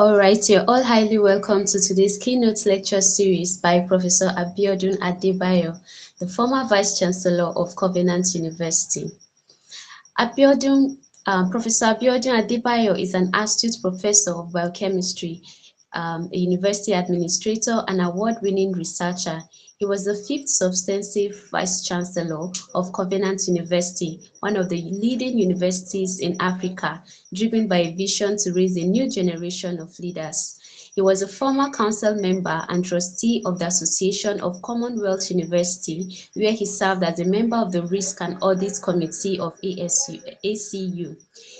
All right, you're all highly welcome to today's keynote lecture series by Professor Abiodun Adebayo, the former Vice Chancellor of Covenant University. Professor Abiodun Adebayo is an astute professor of biochemistry, a university administrator, and award-winning researcher. He was the fifth substantive Vice Chancellor of Covenant University, one of the leading universities in Africa, driven by a vision to raise a new generation of leaders. He was a former council member and trustee of the Association of Commonwealth University, where he served as a member of the Risk and Audit Committee of ACU.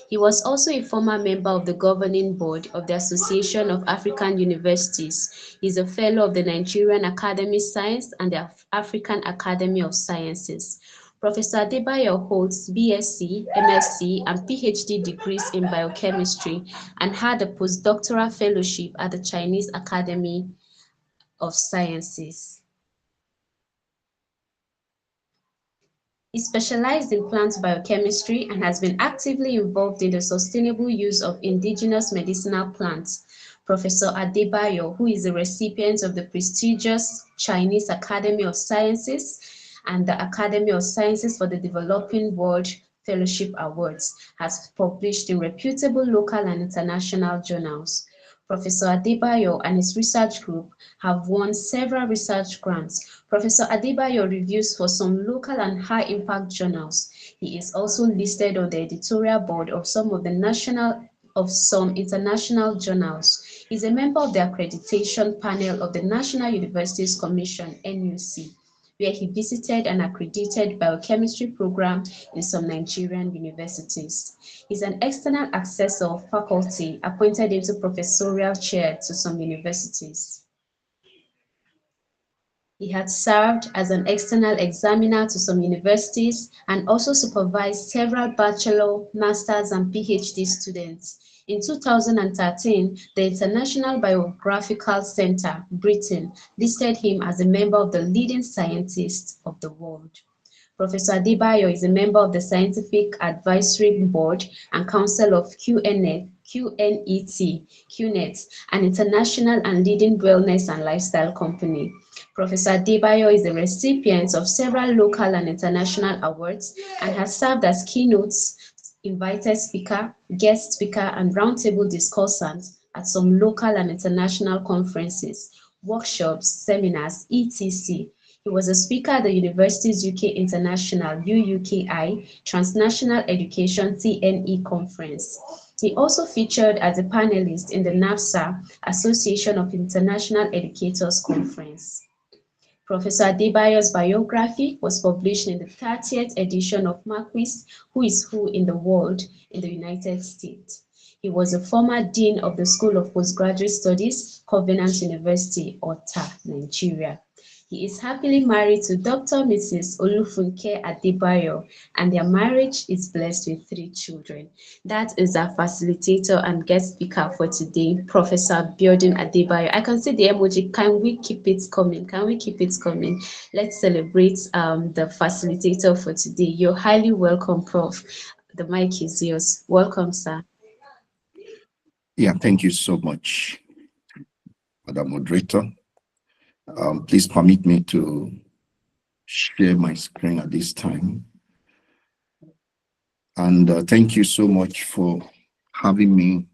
He was also a former member of the governing board of the Association of African Universities. He is a fellow of the Nigerian Academy of Science and the African Academy of Sciences. Professor Adebayo holds BSc, MSc, and PhD degrees in biochemistry and had a postdoctoral fellowship at the Chinese Academy of Sciences. He specialized in plant biochemistry and has been actively involved in the sustainable use of indigenous medicinal plants. Professor Adebayo, who is a recipient of the prestigious Chinese Academy of Sciences and the Academy of Sciences for the Developing World Fellowship Awards, has published in reputable local and international journals. Professor Adebayo and his research group have won several research grants. Professor Adebayo reviews for some local and high-impact journals. He is also listed on the editorial board of some international journals. He is a member of the accreditation panel of the National Universities Commission, NUC, where he visited an accredited biochemistry program in some Nigerian universities. He's an external assessor of faculty appointed into professorial chair to some universities. He had served as an external examiner to some universities and also supervised several bachelor, master's, and PhD students. In 2013, the International Biographical Center, Britain, listed him as a member of the leading scientists of the world. Professor Adebayo is a member of the Scientific Advisory Board and Council of QNET, an international and leading wellness and lifestyle company. Professor Adebayo is the recipient of several local and international awards and has served as keynotes, invited speaker, guest speaker, and roundtable discussant at some local and international conferences, workshops, seminars, etc. He was a speaker at the Universities UK International UUKI Transnational Education TNE Conference. He also featured as a panelist in the NAFSA Association of International Educators Conference. Professor Adebayo's biography was published in the 30th edition of Marquis Who is Who in the World in the United States. He was a former dean of the School of Postgraduate Studies, Covenant University, Ota, Nigeria. He is happily married to Dr. Mrs. Olufunke Adebayo, and their marriage is blessed with 3 children. That is our facilitator and guest speaker for today, Professor Abiodun Adebayo. I can see the emoji. Can we keep it coming? Can we keep it coming? Let's celebrate the facilitator for today. You're highly welcome, Prof. The mic is yours. Welcome, sir. Yeah, thank you so much, Madam Moderator. Please permit me to share my screen at this time. And thank you so much for having me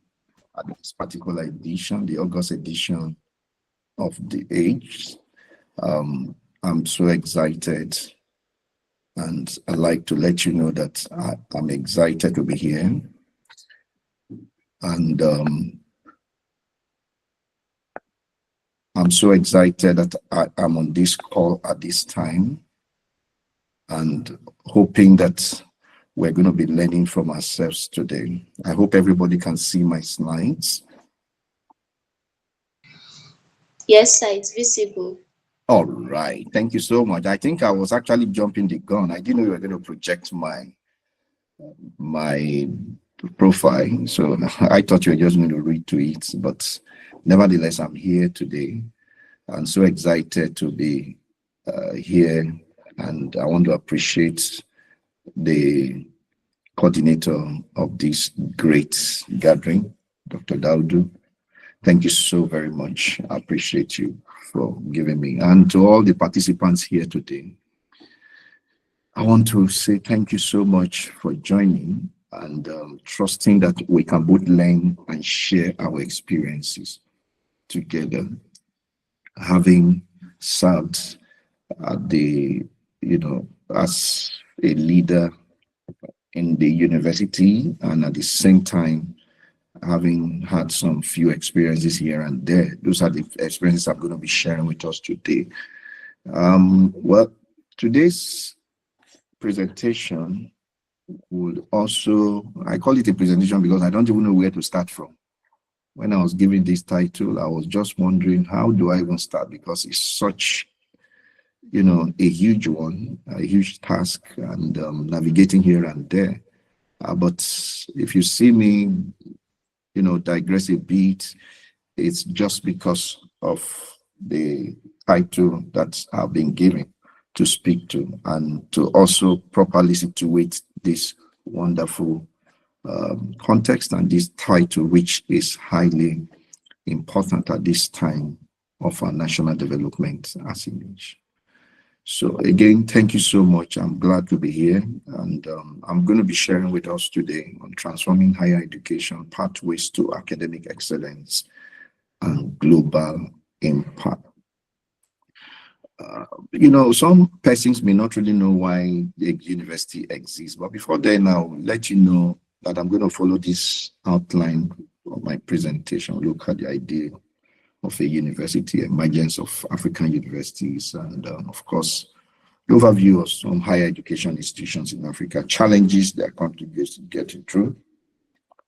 at this particular edition, the August edition of the Age. I'm so excited, and I'd like to let you know that I'm excited to be here. And I'm so excited that I'm on this call at this time and hoping that we're going to be learning from ourselves today. I hope everybody can see my slides. Yes, sir, it's visible. All right. Thank you so much. I think I was actually jumping the gun. I didn't know you were going to project my profile. So I thought you were just going to read to it. But nevertheless, I'm here today. I'm so excited to be here. And I want to appreciate the coordinator of this great gathering, Dr. Daudu, Thank you so very much. I appreciate you for giving me. And to all the participants here today, I want to say thank you so much for joining and trusting that we can both learn and share our experiences together. Having served at the, as a leader in the university, and at the same time, having had some few experiences here and there. Those are the experiences I'm going to be sharing with us today. Well, today's presentation would also, I call it a presentation because I don't even know where to start from. When I was given this title, I was just wondering, how do I even start? Because it's such, a huge one, a huge task, and navigating here and there. But if you see me, digress a bit, it's just because of the title that I've been given to speak to, and to also properly situate this wonderful context and this title, which is highly important at this time of our national development as a nation. So again, thank you so much. I'm glad to be here, and I'm going to be sharing with us today on transforming higher education pathways to academic excellence and global impact. Some persons may not really know why the university exists, but before then, I'll let you know that I'm going to follow this outline of my presentation. Look at the idea of a university, emergence of African universities, and of course, the overview of some higher education institutions in Africa, challenges that contribute to getting through,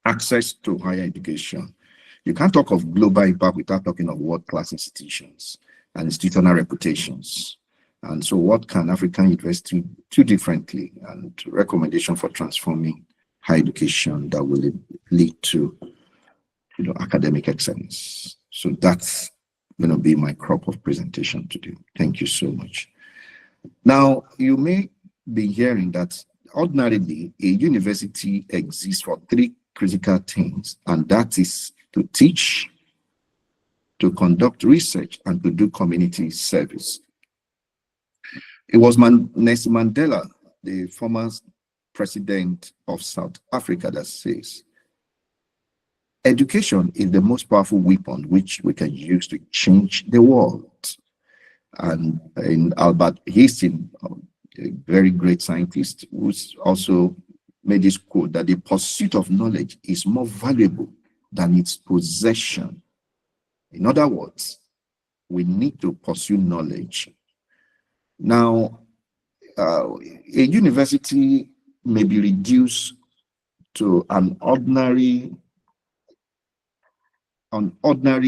access to higher education. You can't talk of global impact without talking of world-class institutions and institutional reputations. And so what can African university do differently, and recommendation for transforming higher education that will lead to academic excellence. So that's going to be my crop of presentation today. Thank you so much. Now, you may be hearing that ordinarily a university exists for three critical things, and that is to teach, to conduct research, and to do community service. It was Nelson Mandela, the former president of South Africa, that says, education is the most powerful weapon which we can use to change the world. And in Albert Einstein, a very great scientist, who's also made this quote that the pursuit of knowledge is more valuable than its possession. In other words, we need to pursue knowledge. Now, a university may be reduced to an ordinary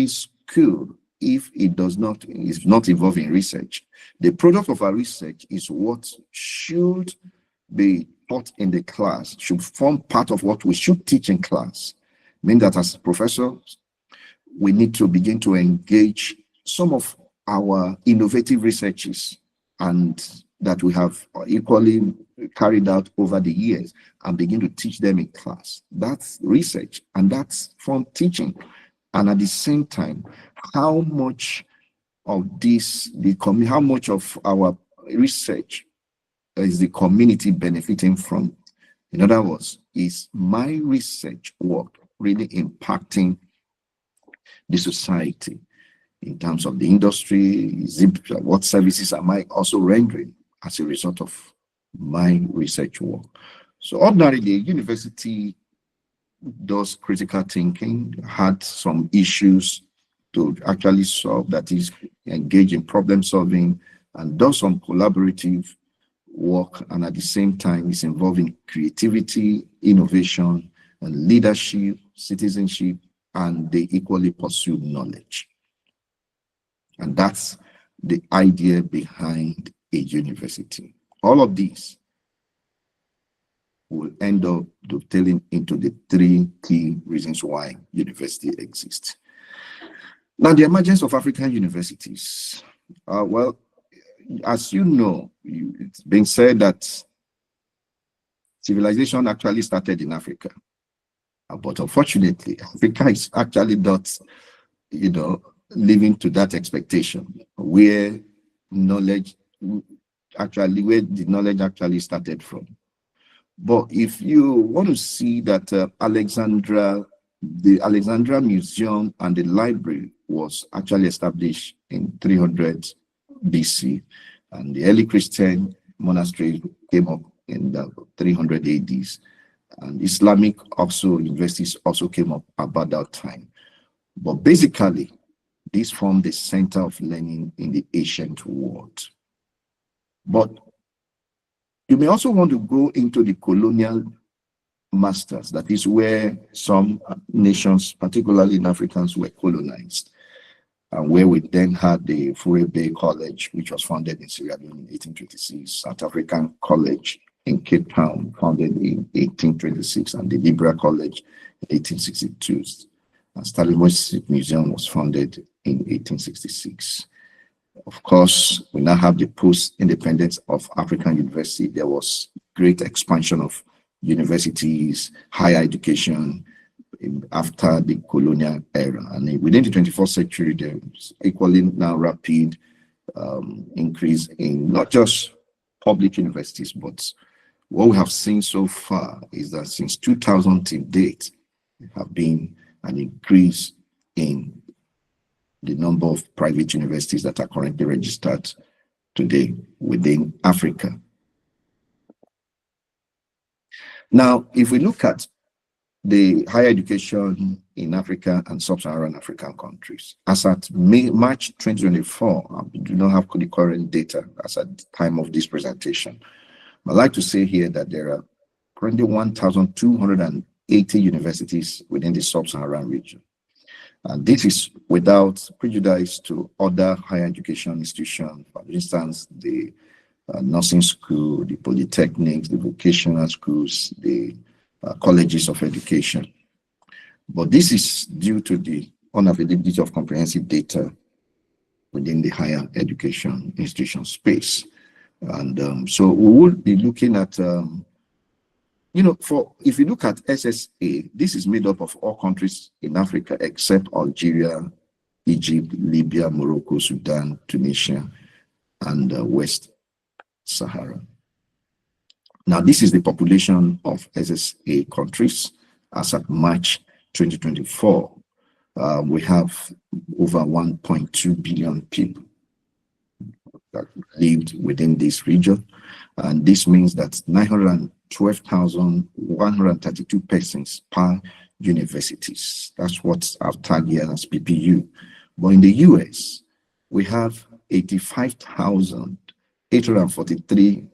school if it is not involved in research. The product of our research is what should be taught in the class, should form part of what we should teach in class. Mean that as professors, we need to begin to engage some of our innovative researches and that we have equally carried out over the years, and begin to teach them in class. That's research, and that's from teaching. And at the same time, how much of how much of our research is the community benefiting from? In other words, is my research work really impacting the society in terms of the industry? What services am I also rendering as a result of my research work? So ordinarily, university does critical thinking, had some issues to actually solve, that is, engage in problem solving, and does some collaborative work, and at the same time is involved in creativity, innovation, and leadership, citizenship, and they equally pursue knowledge. And that's the idea behind a university. All of these will end up dovetailing into the three key reasons why university exists. Now, the emergence of African universities. Well, as you know, it's been said that civilization actually started in Africa. But unfortunately, Africa is actually not living to that expectation where knowledge where the knowledge actually started from. But if you want to see that the Alexandra Museum and the library was actually established in 300 BC, and the early Christian monastery came up in the 300 ADs, and Islamic universities also came up about that time. But basically, this formed the center of learning in the ancient world. But you may also want to go into the colonial masters. That is where some nations, particularly in Africans, were colonized, and where we then had the Fure Bay College, which was founded in Sierra Leone in 1826, South African College in Cape Town, founded in 1826, and the Libra College in 1862. And Stellenbosch Museum was founded in 1866. Of course, we now have the post-independence of African university. There was great expansion of universities, higher education after the colonial era. And within the 21st century, there's equally now rapid increase in not just public universities, but what we have seen so far is that since 2000 to date, there have been an increase in the number of private universities that are currently registered today within Africa. Now, if we look at the higher education in Africa and sub-Saharan African countries, as at March 2024, we do not have the current data as at the time of this presentation. I'd like to say here that there are currently 1,280 universities within the sub-Saharan region. And this is without prejudice to other higher education institutions, for instance, the nursing school, the polytechnics, the vocational schools, the colleges of education. But this is due to the unavailability of comprehensive data within the higher education institution space. And so we will be looking at if you look at SSA, this is made up of all countries in Africa except Algeria, Egypt, Libya, Morocco, Sudan, Tunisia, and West Sahara. Now, this is the population of SSA countries as at March 2024. We have over 1.2 billion people that lived within this region. And this means that 912,132 persons per universities. That's what's our tag here as PPU. But in the US, we have 85,843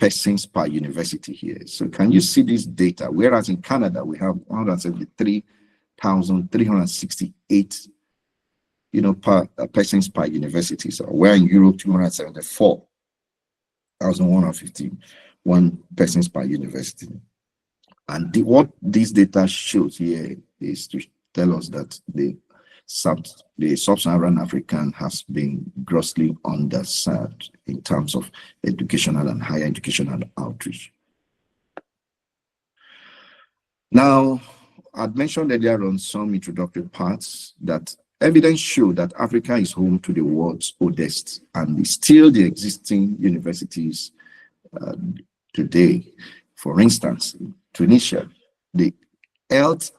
persons per university here. So can you see this data? Whereas in Canada, we have 173,368 per persons per university. So where in Europe, 274,151 persons per university. And what this data shows here is to tell us that the sub-Saharan African has been grossly underserved in terms of educational and higher educational outreach. Now, I'd mentioned earlier on some introductory parts that evidence show that Africa is home to the world's oldest and still the existing universities today. For instance, in Tunisia, the Health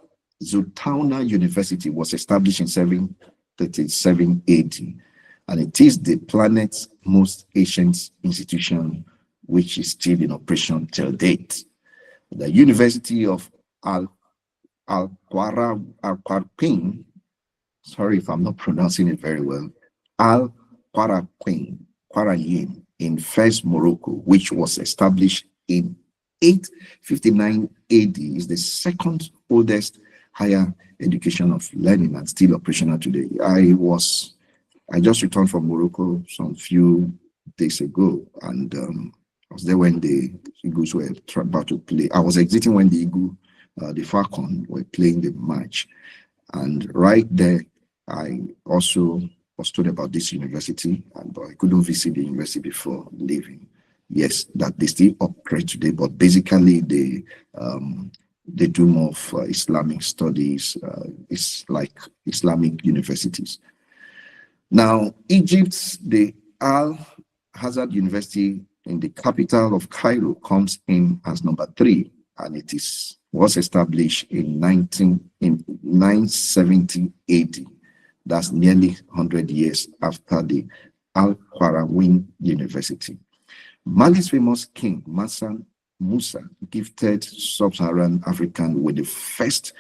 Zultana University was established in 737 AD, and it is the planet's most ancient institution, which is still in operation till date. The University of Al-Qarawin, sorry if I'm not pronouncing it very well, Al-Qarawin in Fez, Morocco, which was established in 859 AD, is the second oldest higher education of learning and still operational today. I just returned from Morocco some few days ago, and I was there when the Eagles were about to play. I was exiting when the Falcon were playing the match, and right there I also was told about this university, but I couldn't visit the university before leaving. Yes, that they still operate today, but basically the they do more of Islamic studies. It's like Islamic universities. Now, Egypt, the Al Azhar University in the capital of Cairo comes in as number 3, and it was established in 970 AD. That's nearly 100 years after the Al Qarawiyyin University. Mali's famous king, Musa, gifted sub-Saharan African with the first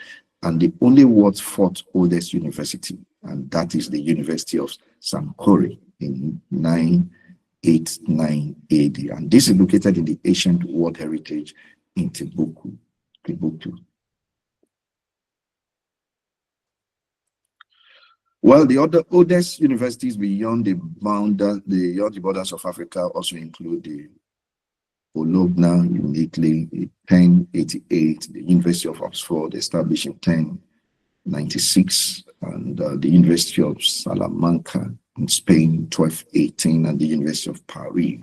and the only world's 4th oldest university, and that is the University of Sankore in 989 AD. And this is located in the ancient World Heritage in Timbuktu. Well, the other oldest universities beyond the borders of Africa also include the Bologna, uniquely in 1088, the University of Oxford, established in 1096, and the University of Salamanca in Spain, 1218, and the University of Paris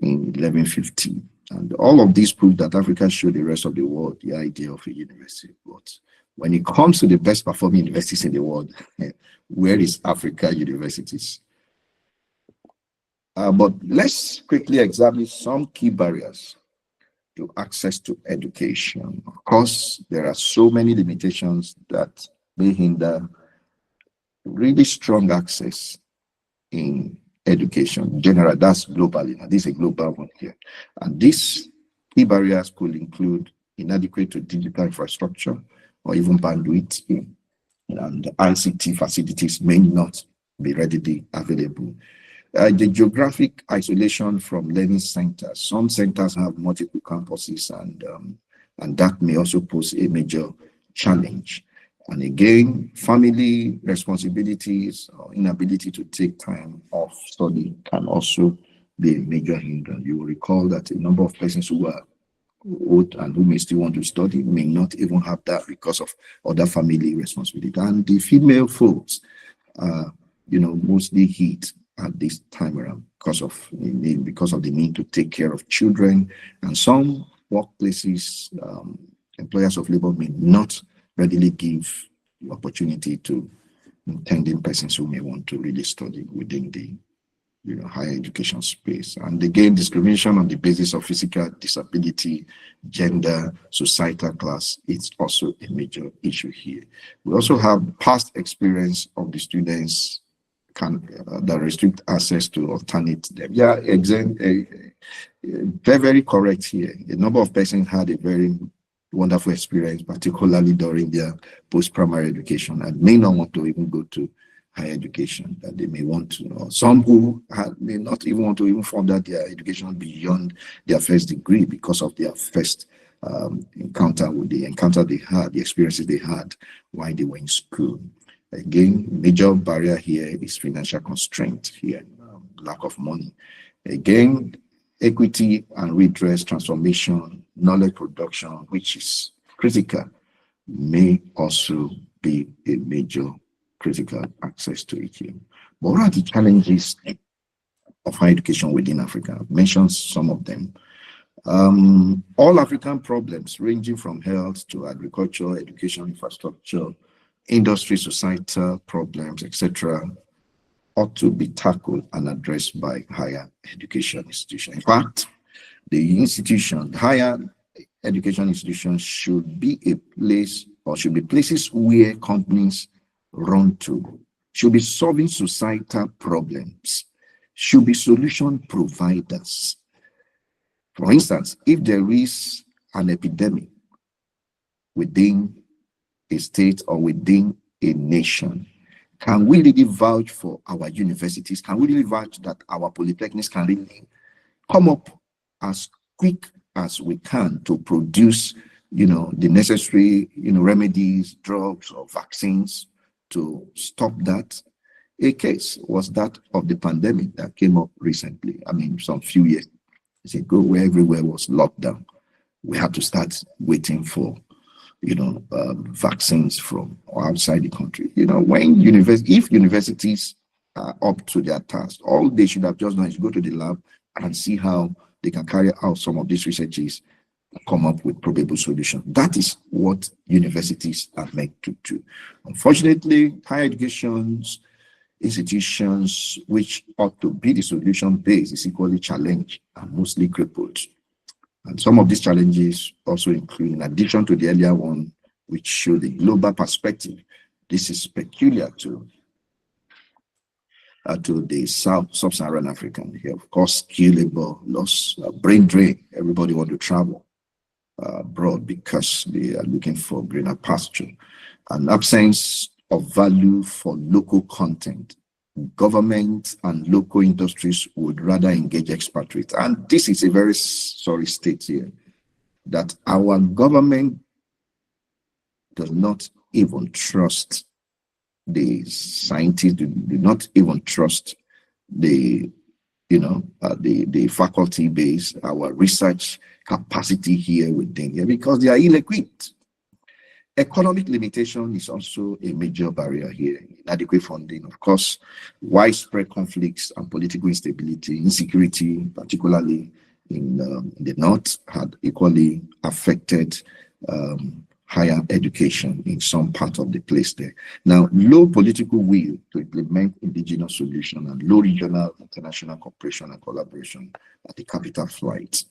in 1150. And all of these prove that Africa showed the rest of the world the idea of a university. But when it comes to the best performing universities in the world, where is Africa universities? But let's quickly examine some key barriers to access to education. Of course, there are so many limitations that may hinder really strong access in education. General, that's globally. Now, this is a global one here. And these key barriers could include inadequate to digital infrastructure or even bandwidth, and the ICT facilities may not be readily available. The geographic isolation from learning centers. Some centers have multiple campuses, and that may also pose a major challenge. And again, family responsibilities or inability to take time off study can also be a major hindrance. You will recall that a number of persons who are old and who may still want to study may not even have that because of other family responsibility. And the female folks are, mostly hit at this time around because of the need to take care of children. And some workplaces, employers of labor may not readily give the opportunity to intending persons who may want to really study within the higher education space. And again, discrimination on the basis of physical disability, gender, societal class, it's also a major issue here. We also have past experience of the students that restrict access to alternate them. Yeah, very, very correct here. A number of persons had a very wonderful experience, particularly during their post-primary education, and may not want to even go to higher education, that they may want to. Some who may not even want to even further their education beyond their first degree because of their first encounter they had, the experiences they had while they were in school. Again, major barrier here is financial constraint here, lack of money. Again, equity and redress, transformation, knowledge production, which is critical, may also be a major critical access to it here. But what are the challenges of higher education within Africa? I've mentioned some of them. All African problems ranging from health to agriculture, education, infrastructure, industry, societal problems, etc., ought to be tackled and addressed by higher education institutions. In fact, the higher education institutions should be a place, or should be places where companies run to, should be solving societal problems, should be solution providers. For instance, if there is an epidemic within a state or within a nation, can we really vouch for our universities? Can we really vouch that our polytechnics can really come up as quick as we can to produce, the necessary, remedies, drugs, or vaccines to stop that? A case was that of the pandemic that came up recently. Some few years ago, where everywhere was locked down. We had to start waiting for vaccines from outside the country. If universities are up to their task, all they should have just done is go to the lab and see how they can carry out some of these researches come up with probable solutions. That is what universities are meant to do. Unfortunately, higher education's institutions, which ought to be the solution base, is equally challenged and mostly crippled. And some of these challenges also include, in addition to the earlier one, which show the global perspective, this is peculiar to the sub-Saharan African here. Of course, skill labor loss, brain drain. Everybody want to travel abroad because they are looking for greener pasture. An absence of value for local content. Government and local industries would rather engage expatriates. And this is a very sorry state here, that our government does not even trust the scientists, do not even trust the the faculty base, our research capacity here within here, because they are ill-equipped. Economic limitation is also a major barrier here. Inadequate funding, of course, widespread conflicts and political instability, insecurity, particularly in the north, had equally affected higher education in some part of the place there. Now, low political will to implement indigenous solutions and low regional international cooperation and collaboration at the capital flight.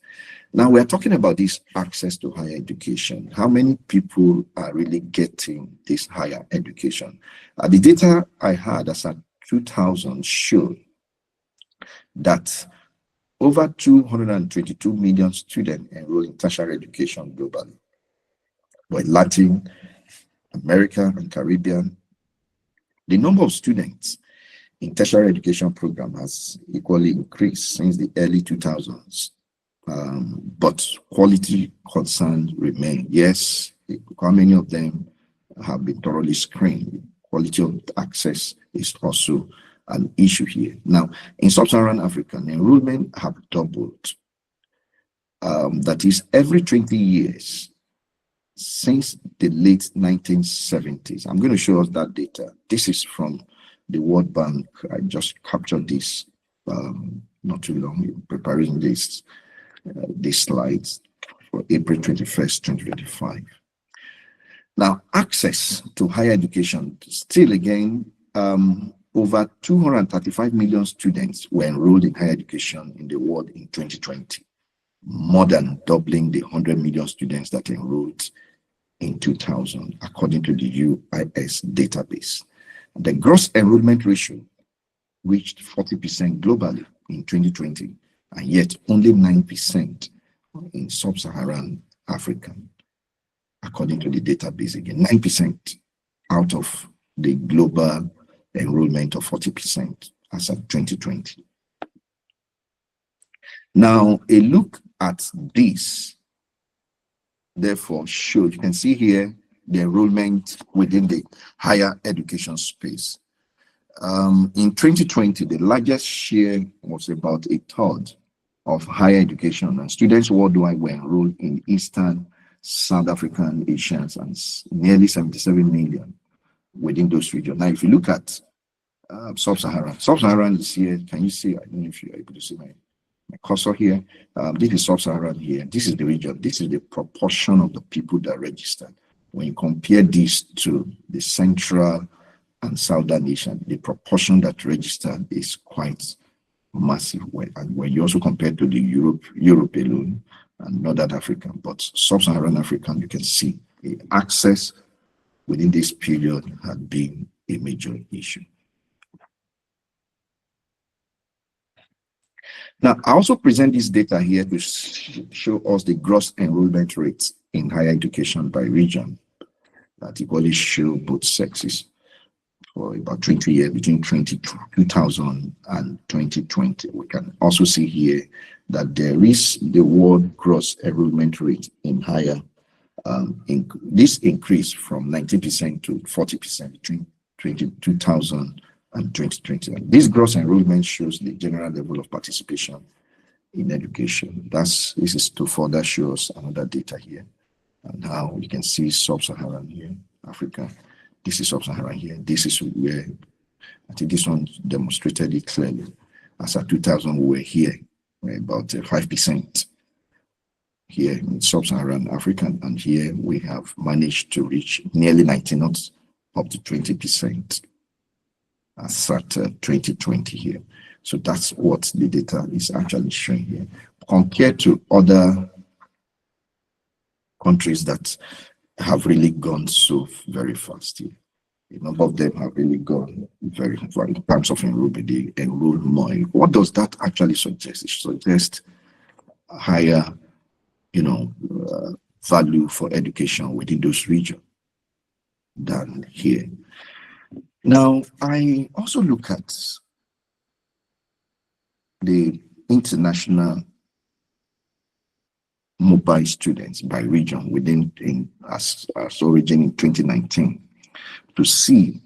Now, we're talking about this access to higher education. How many people are really getting this higher education? The data I had as at 2000 showed that over 222 million students enroll in tertiary education globally. But in Latin America and Caribbean, the number of students in tertiary education program has equally increased since the early 2000s. But quality concerns remain. Yes, how many of them have been thoroughly screened? Quality of access is also an issue here. Now, in sub-Saharan Africa, enrollment have doubled. That is, every 20 years since the late 1970s. I'm going to show us that data. This is from the World Bank. I just captured this not too long in preparing these slides for April 21st, 2025. Now, access to higher education, still again, over 235 million students were enrolled in higher education in the world in 2020, more than doubling the 100 million students that enrolled in 2000, according to the UIS database. The gross enrollment ratio reached 40% globally in 2020, and yet only 9% in sub-Saharan Africa, according to the database again. 9% out of the global enrollment of 40% as of 2020. Now, a look at this, therefore, shows, you can see here, the enrollment within the higher education space. In 2020, the largest share was about a third of higher education, and students worldwide were enrolled in Eastern, South African, Asians, and nearly 77 million within those regions. Now, if you look at Sub-Saharan is here. Can you see? I don't know if you're able to see my cursor here. This is Sub-Saharan here. This is the region. This is the proportion of the people that registered. When you compare this to the Central and Southern Asian, the proportion that registered is quite massive. And when you also compare to the Europe alone and Northern Africa, but Sub-Saharan African, you can see the access within this period had been a major issue. Now, I also present this data here to show us the gross enrollment rates in higher education by region that equally show both sexes for about 20 years, between 2000 and 2020. We can also see here that there is the world gross enrollment rate in higher, this increased from 19% to 40% between 2000 and 2020. And this gross enrollment shows the general level of participation in education. This is to further show us another data here, and how you can see Sub-Saharan here, Africa. This is Sub-Saharan here. This is where, I think this one demonstrated it clearly. As at 2000, we were here, we're about 5%. here in sub-Saharan Africa, and here we have managed to reach nearly 19, not up to 20% as at 2020 here. So that's what the data is actually showing here. Compared to other countries that have really gone so very fast here. A number of them have really gone very far in terms of enrollment. They enroll more. What does that actually suggest? It suggests a higher, value for education within those regions than here. Now, I also look at the international mobile students by region as origin in 2019 to see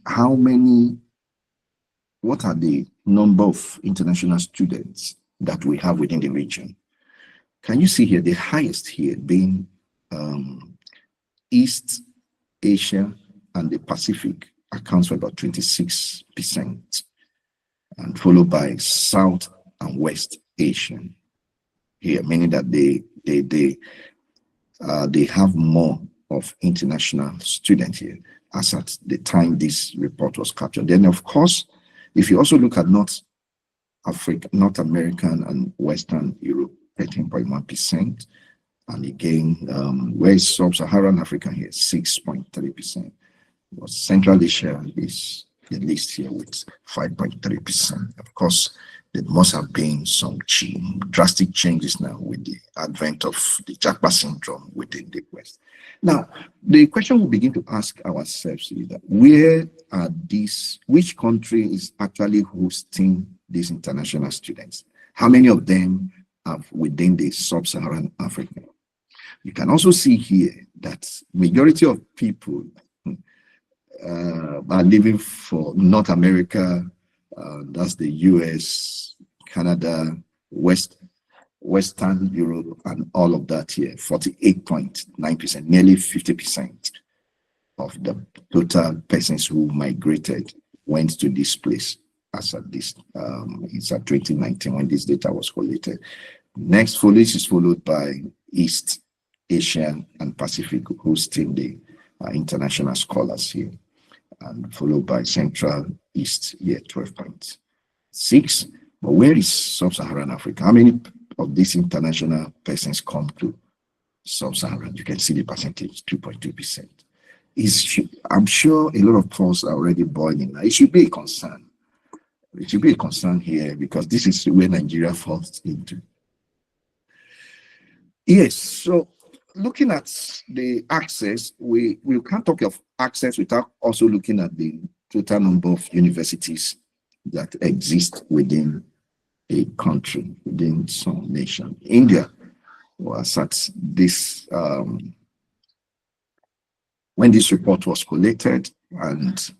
what are the number of international students that we have within the region. Can you see here the highest here being East Asia and the Pacific accounts for about 26%, and followed by South and West Asian here, meaning that they have more of international students here as at the time this report was captured. Then, of course, if you also look at North American and Western Europe, 13.1%, and again, where is Sub-Saharan Africa here, 6.3%. Central Asia is the least here with 5.3%. Of course, there must have been some drastic changes now with the advent of the Japa syndrome within the West. Now, the question we begin to ask ourselves is that which country is actually hosting these international students? How many of them are within the Sub-Saharan Africa? You can also see here that majority of people are living for North America, that's the US, Canada, Western Europe, and all of that here, 48.9%, nearly 50% of the total persons who migrated went to this place as at this, it's at 2019 when this data was collated. Next, this is followed by East Asia and Pacific hosting the international scholars here, and followed by Central East here, 12.6. But where is Sub-Saharan Africa? How many of these international persons come to Sub-Saharan? You can see the percentage, 2.2%. I'm sure a lot of us are already boiling. It should be a concern. It should be a concern here because this is where Nigeria falls into. Yes, so looking at the access, we can't talk of access without also looking at the total number of universities that exist within a country, within some nation. India was at this, when this report was collated, and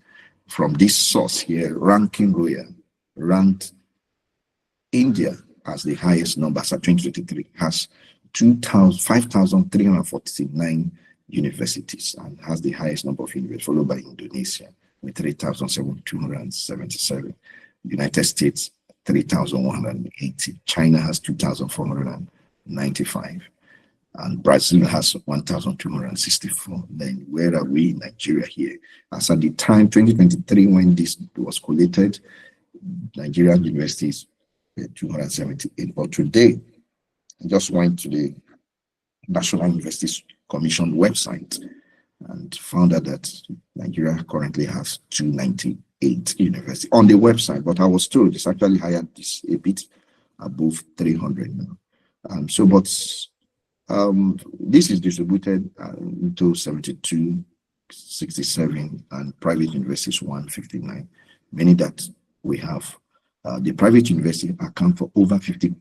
from this source here, Ranking Royal ranked India as the highest number, as at 2023, has 5,349 universities and has the highest number of universities, followed by Indonesia with 3,277. United States, 3,180. China has 2,495. And Brazil has 1,264. Then where are we in Nigeria here? As at the time, 2023, when this was collated, Nigerian universities were 278. But today, I just went to the National Universities Commission website and found out that Nigeria currently has 298 universities on the website, but I was told it's actually higher, this a bit above 300 now. This is distributed into 72, 67, and private universities 159, meaning that we have the private university account for over 50%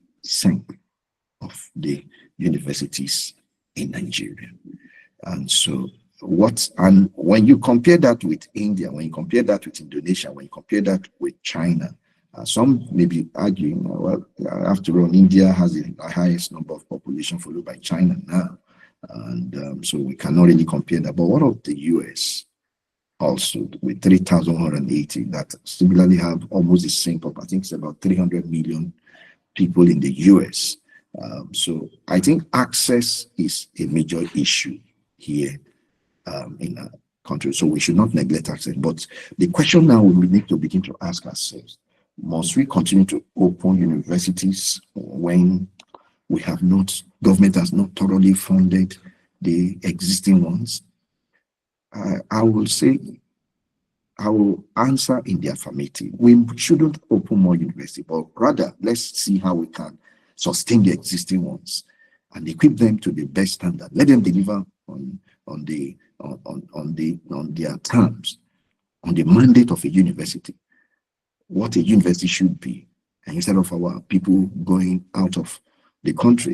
of the universities in Nigeria. And so when you compare that with India, when you compare that with Indonesia, when you compare that with China, some may be arguing, well, after all, India has the highest number of population, followed by China now. And so we cannot really compare that. But what of the US also with 3,180 that similarly have almost the same population? I think it's about 300 million people in the US. So I think access is a major issue here in our country. So we should not neglect access. But the question now we need to begin to ask ourselves, must we continue to open universities when we have not, government has not thoroughly funded the existing ones? I will say, I will answer in the affirmative. We shouldn't open more universities, but rather let's see how we can sustain the existing ones and equip them to the best standard. Let them deliver on their terms, on the mandate of a university, what a university should be. And instead of our people going out of the country,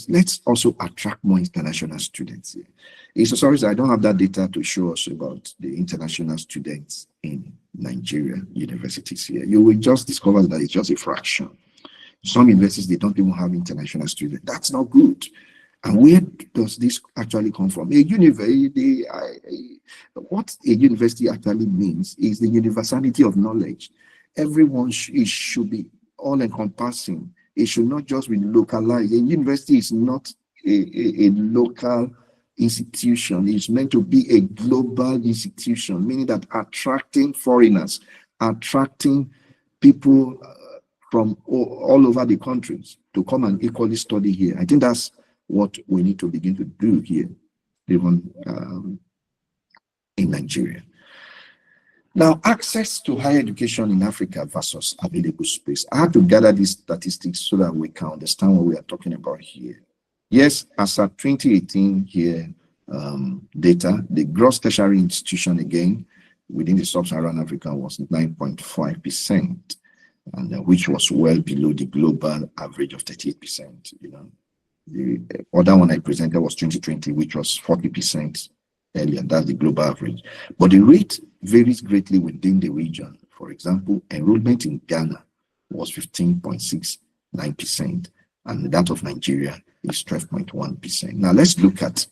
let's also attract more international students here. It's sorry, I don't have that data to show us about the international students in Nigerian universities here. You will just discover that it's just a fraction. Some universities, they don't even have international students. That's not good. And where does this actually come from? A university, what a university actually means is the universality of knowledge. Everyone should be all-encompassing. It should not just be localized. A university is not a local institution. It's meant to be a global institution, meaning that attracting foreigners, attracting people from all over the countries to come and equally study here. I think that's what we need to begin to do here, even in Nigeria. Now, access to higher education in Africa versus available space. I have to gather these statistics so that we can understand what we are talking about here. Yes, as at 2018 here, data, the gross tertiary institution again within the sub-Saharan Africa was 9.5%, and which was well below the global average of 38%. You know, the other one I presented was 2020, which was 40% earlier. That's the global average. But the rate varies greatly within the region. For example, enrollment in Ghana was 15.69%, and that of Nigeria is 12.1%. Now let's look at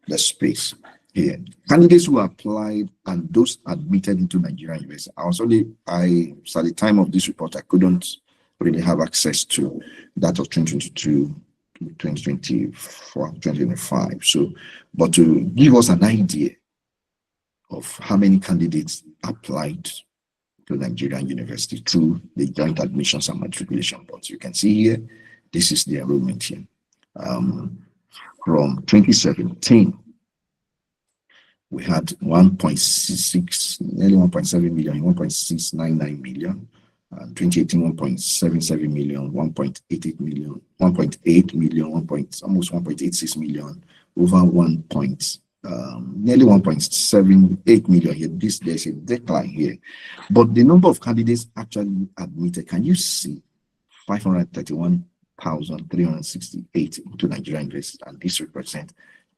the space here. Candidates who applied and those admitted into Nigerian university. So at the time of this report, I couldn't really have access to that of 2022, 2024, 2025. So, but to give us an idea of how many candidates applied to Nigerian university through the joint admissions and matriculation boards. You can see here, this is the enrollment here. From 2017, we had 1.66, nearly 1.7 million, 1.699 million. 2018, 1.77 million, 1.88 million, 1.8 million, almost 1.86 million, over nearly 1.78 million here. There's a decline here. But the number of candidates actually admitted, can you see 531,368 into Nigerian universities, and this represents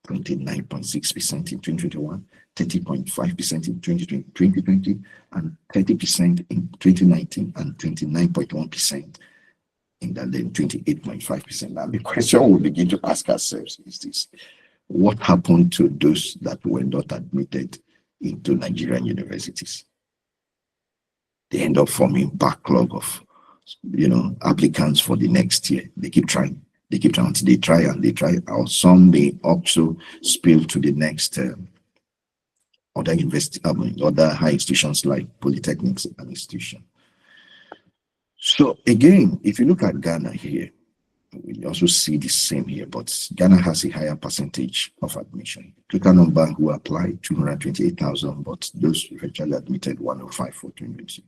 29.6% in 2021, 30.5% in 2020, and 30% in 2019, and 29.1% in that then 28.5%. Now the question we begin to ask ourselves is this: what happened to those that were not admitted into Nigerian universities? They end up forming backlog of applicants for the next year. They keep trying until they try, or some may also spill to the next other other high institutions like polytechnics and institutions. So again, if you look at Ghana here, we also see the same here, but Ghana has a higher percentage of admission. Total number who applied 228,000, but those eventually admitted 105 for 2020.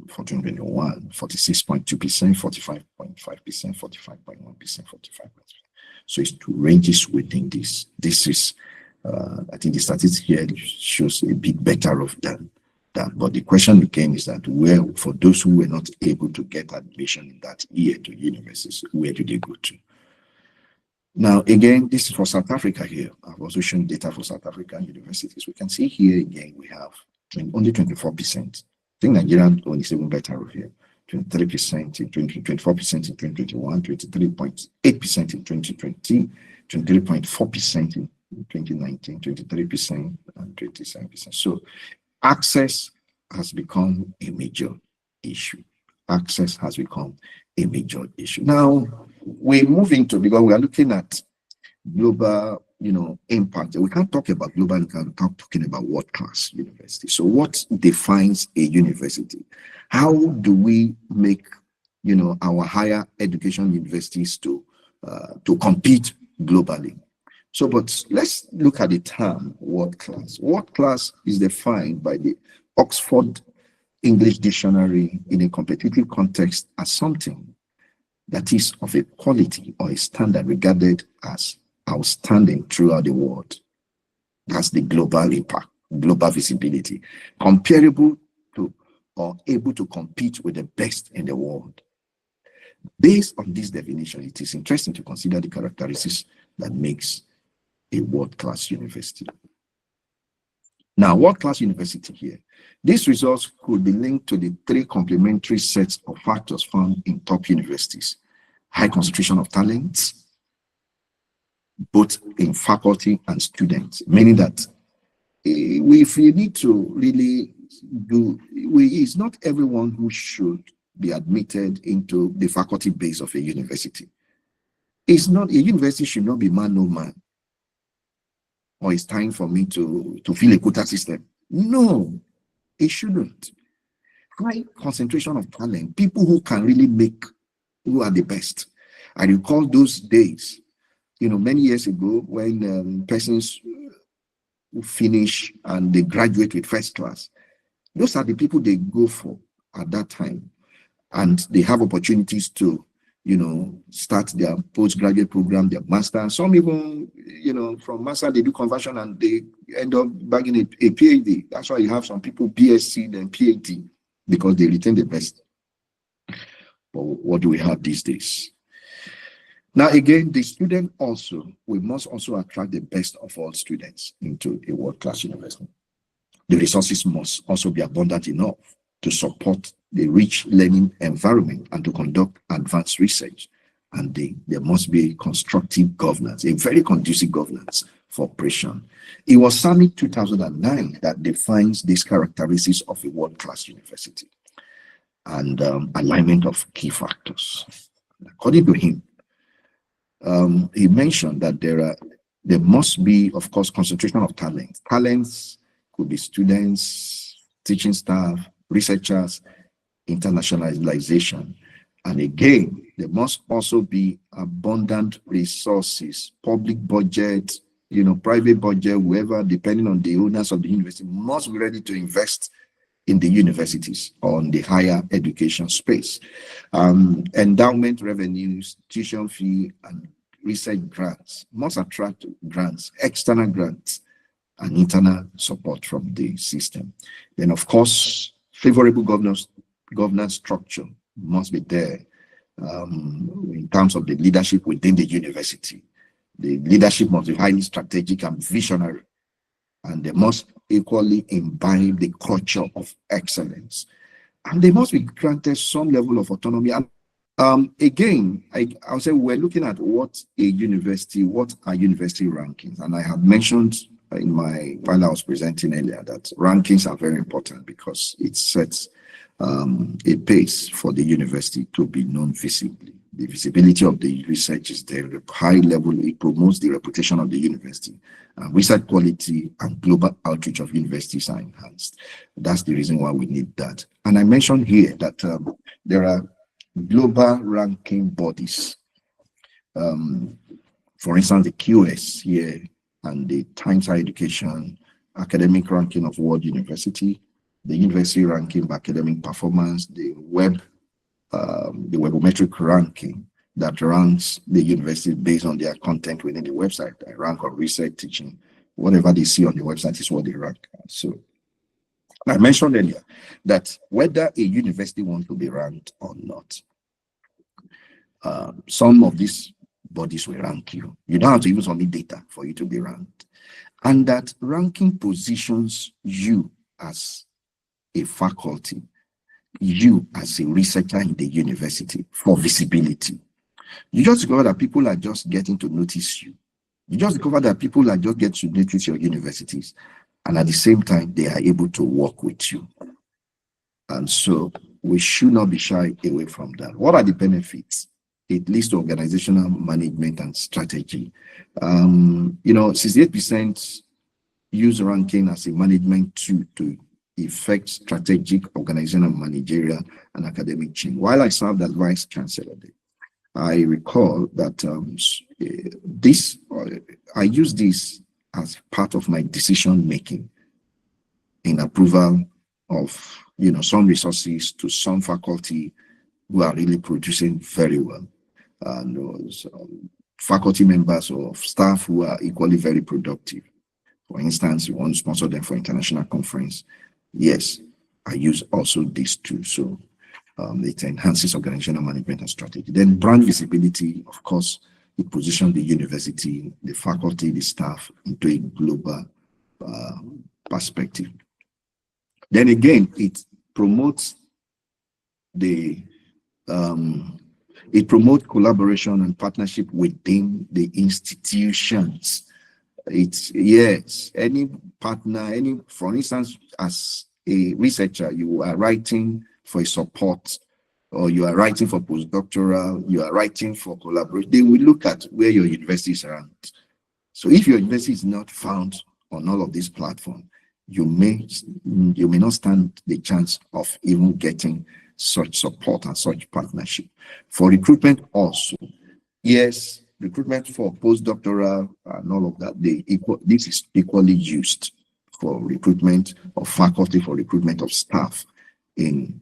For 2021, 46.2%, 45.5%, 45.1%, 45%. So it ranges within this. This is, I think the statistics here shows a bit better of that. But the question again is that where, for those who were not able to get admission in that year to universities, where do they go to? Now, again, this is for South Africa here. I've also shown data for South African universities. We can see here again, we have only 24%. I think Nigerian one is even better over here. 23% in 2020, 24% in 2021, 23.8% in 2020, 23.4% in 2019, 23% and 27%. So access has become a major issue. Access has become a major issue. Now, we move into, because we are looking at global, impact. We can't talk about global, we can't talking about world-class university. So what defines a university? How do we make, our higher education universities to compete globally? So, but let's look at the term world-class. World-class is defined by the Oxford English Dictionary in a competitive context as something that is of a quality or a standard regarded as outstanding throughout the world. That's the global impact, global visibility, comparable to or able to compete with the best in the world. Based on this definition, it is interesting to consider the characteristics that makes a world-class university. Now, world-class university here. These results could be linked to the three complementary sets of factors found in top universities: high concentration of talents, both in faculty and students, meaning that if we need to really it's not everyone who should be admitted into the faculty base of a university. It's not, a university should not be man no man, or it's time for me to fill a quota system. No, it shouldn't. High concentration of talent, people who can really who are the best. I recall those days, many years ago, when persons who finish and they graduate with first class, those are the people they go for at that time. And they have opportunities to, start their postgraduate program, their master. Some even, from master, they do conversion and they end up bagging a PhD. That's why you have some people BSc, then PhD, because they retain the best. But what do we have these days? Now, again, the student we must also attract the best of all students into a world-class university. The resources must also be abundant enough to support the rich learning environment and to conduct advanced research. And there must be constructive governance, a very conducive governance for operation. It was Summit 2009 that defines these characteristics of a world-class university and alignment of key factors. According to him, he mentioned that there must be, of course, concentration of talent. Talents could be students, teaching staff, researchers, internationalization. And again, there must also be abundant resources, public budget, private budget, whoever, depending on the owners of the university, must be ready to invest in the universities on the higher education space. Endowment revenues, tuition fee, and research grants must attract grants, external grants, and internal support from the system. Then, of course, favorable governance structure must be there in terms of the leadership within the university. The leadership must be highly strategic and visionary, and they must equally imbibe the culture of excellence. And they must be granted some level of autonomy. And again, I'll say we're looking at what are university rankings. And I have mentioned while I was presenting earlier that rankings are very important because it sets a pace for the university to be known visibly. The visibility of the research is there, high level, it promotes the reputation of the university. Research quality and global outreach of universities are enhanced. That's the reason why we need that. And I mentioned here that there are global ranking bodies. For instance, the QS here and the Times Higher Education academic ranking of world university, the university ranking by academic performance, the webometric ranking that ranks the university based on their content within the website. They rank on research, teaching, whatever they see on the website is what they rank. So I mentioned earlier that whether a university wants to be ranked or not, some of these bodies will rank you. You don't have to even submit data for you to be ranked. And that ranking positions you as a faculty, you as a researcher in the university for visibility. You just discover that people are just getting to notice you. You just discover that people are just getting to notice your universities. And at the same time, they are able to work with you. And so we should not be shy away from that. What are the benefits? it leads to organizational management and strategy. 68% use ranking as a management tool to effect strategic, organizational, managerial, and academic change. While I served as vice chancellor, I recall that I use this as part of my decision making in approval of some resources to some faculty who are really producing very well, and faculty members or staff who are equally very productive. For instance, you want to sponsor them for international conference. Yes, I use also these two. So it enhances organizational management and strategy. Then brand visibility, of course, it positions the university, the faculty, the staff into a global perspective. Then again, it promotes collaboration and partnership within the institutions. Any partner, for instance, as a researcher, you are writing for a support, or you are writing for postdoctoral, you are writing for collaboration. They will look at where your university is ranked. So if your university is not found on all of these platforms, you may not stand the chance of even getting such support and such partnership. For recruitment also, yes, recruitment for postdoctoral and all of that, this is equally used for recruitment of faculty, for recruitment of staff in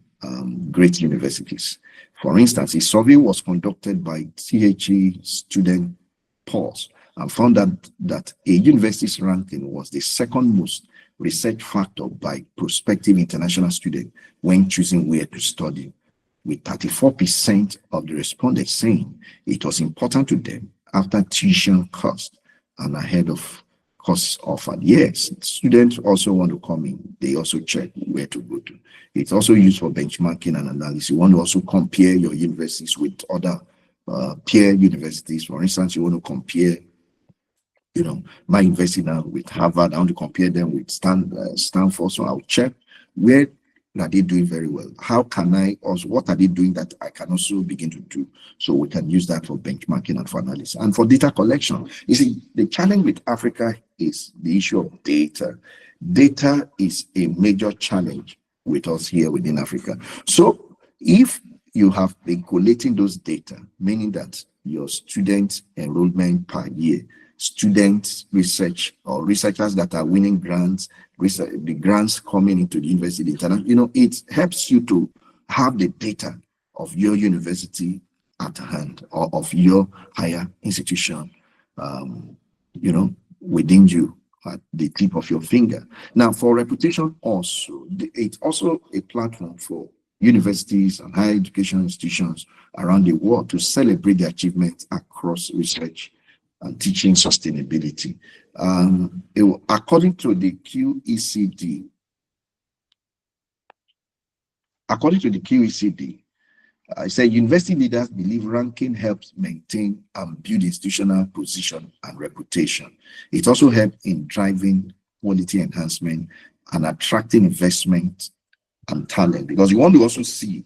great universities. For instance, a survey was conducted by THE student polls and found that a university's ranking was the second most research factor by prospective international students when choosing where to study, with 34% of the respondents saying it was important to them after tuition cost and ahead of course offered. Yes, students also want to come in. They also check where to go to. It's also used for benchmarking and analysis. You want to also compare your universities with other peer universities. For instance, you want to compare, my university now with Harvard. I want to compare them with Stanford. So I'll check where are they doing very well. How can I also, what are they doing that I can also begin to do? So we can use that for benchmarking and for analysis. And for data collection, you see, the challenge with Africa is the issue of data. Data is a major challenge with us here within Africa. So if you have been collating those data, meaning that your student enrollment per year, students research or researchers that are winning grants, the grants coming into the university, it helps you to have the data of your university at hand, or of your higher institution, within you at the tip of your finger. Now, for reputation also, it's also a platform for universities and higher education institutions around the world to celebrate the achievements across research and teaching sustainability. According to the QECD, I said university leaders believe ranking helps maintain and build institutional position and reputation. It also helps in driving quality enhancement and attracting investment and talent, because you want to also see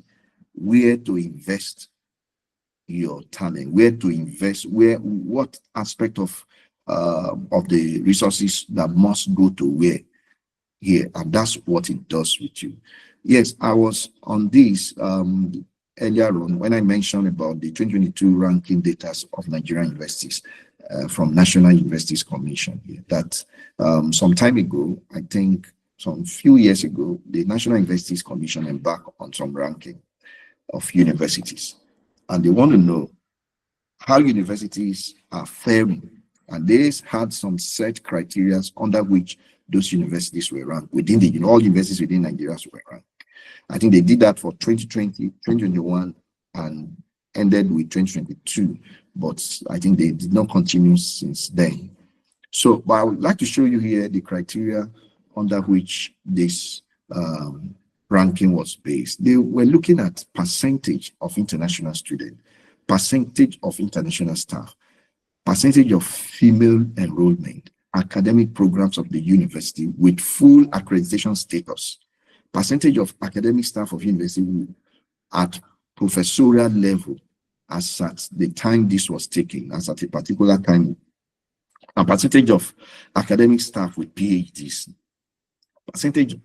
where to invest your talent, where to invest, what aspect of the resources that must go to where here, and that's what it does with you. Yes, I was on this earlier on when I mentioned about the 2022 ranking data of Nigerian universities from National Universities Commission here, that some time ago, I think some few years ago, the National Universities Commission embarked on some ranking of universities, and they want to know how universities are faring, and they had some set criteria under which those universities were ranked within all universities within Nigeria were ranked. I think they did that for 2020, 2021, and ended with 2022, but I think they did not continue since then. So, but I would like to show you here the criteria under which this ranking was based. They were looking at percentage of international students, percentage of international staff, percentage of female enrollment, academic programs of the university with full accreditation status, percentage of academic staff of university at professorial level, as at the time this was taken, as at a particular time, a percentage of academic staff with PhDs, percentage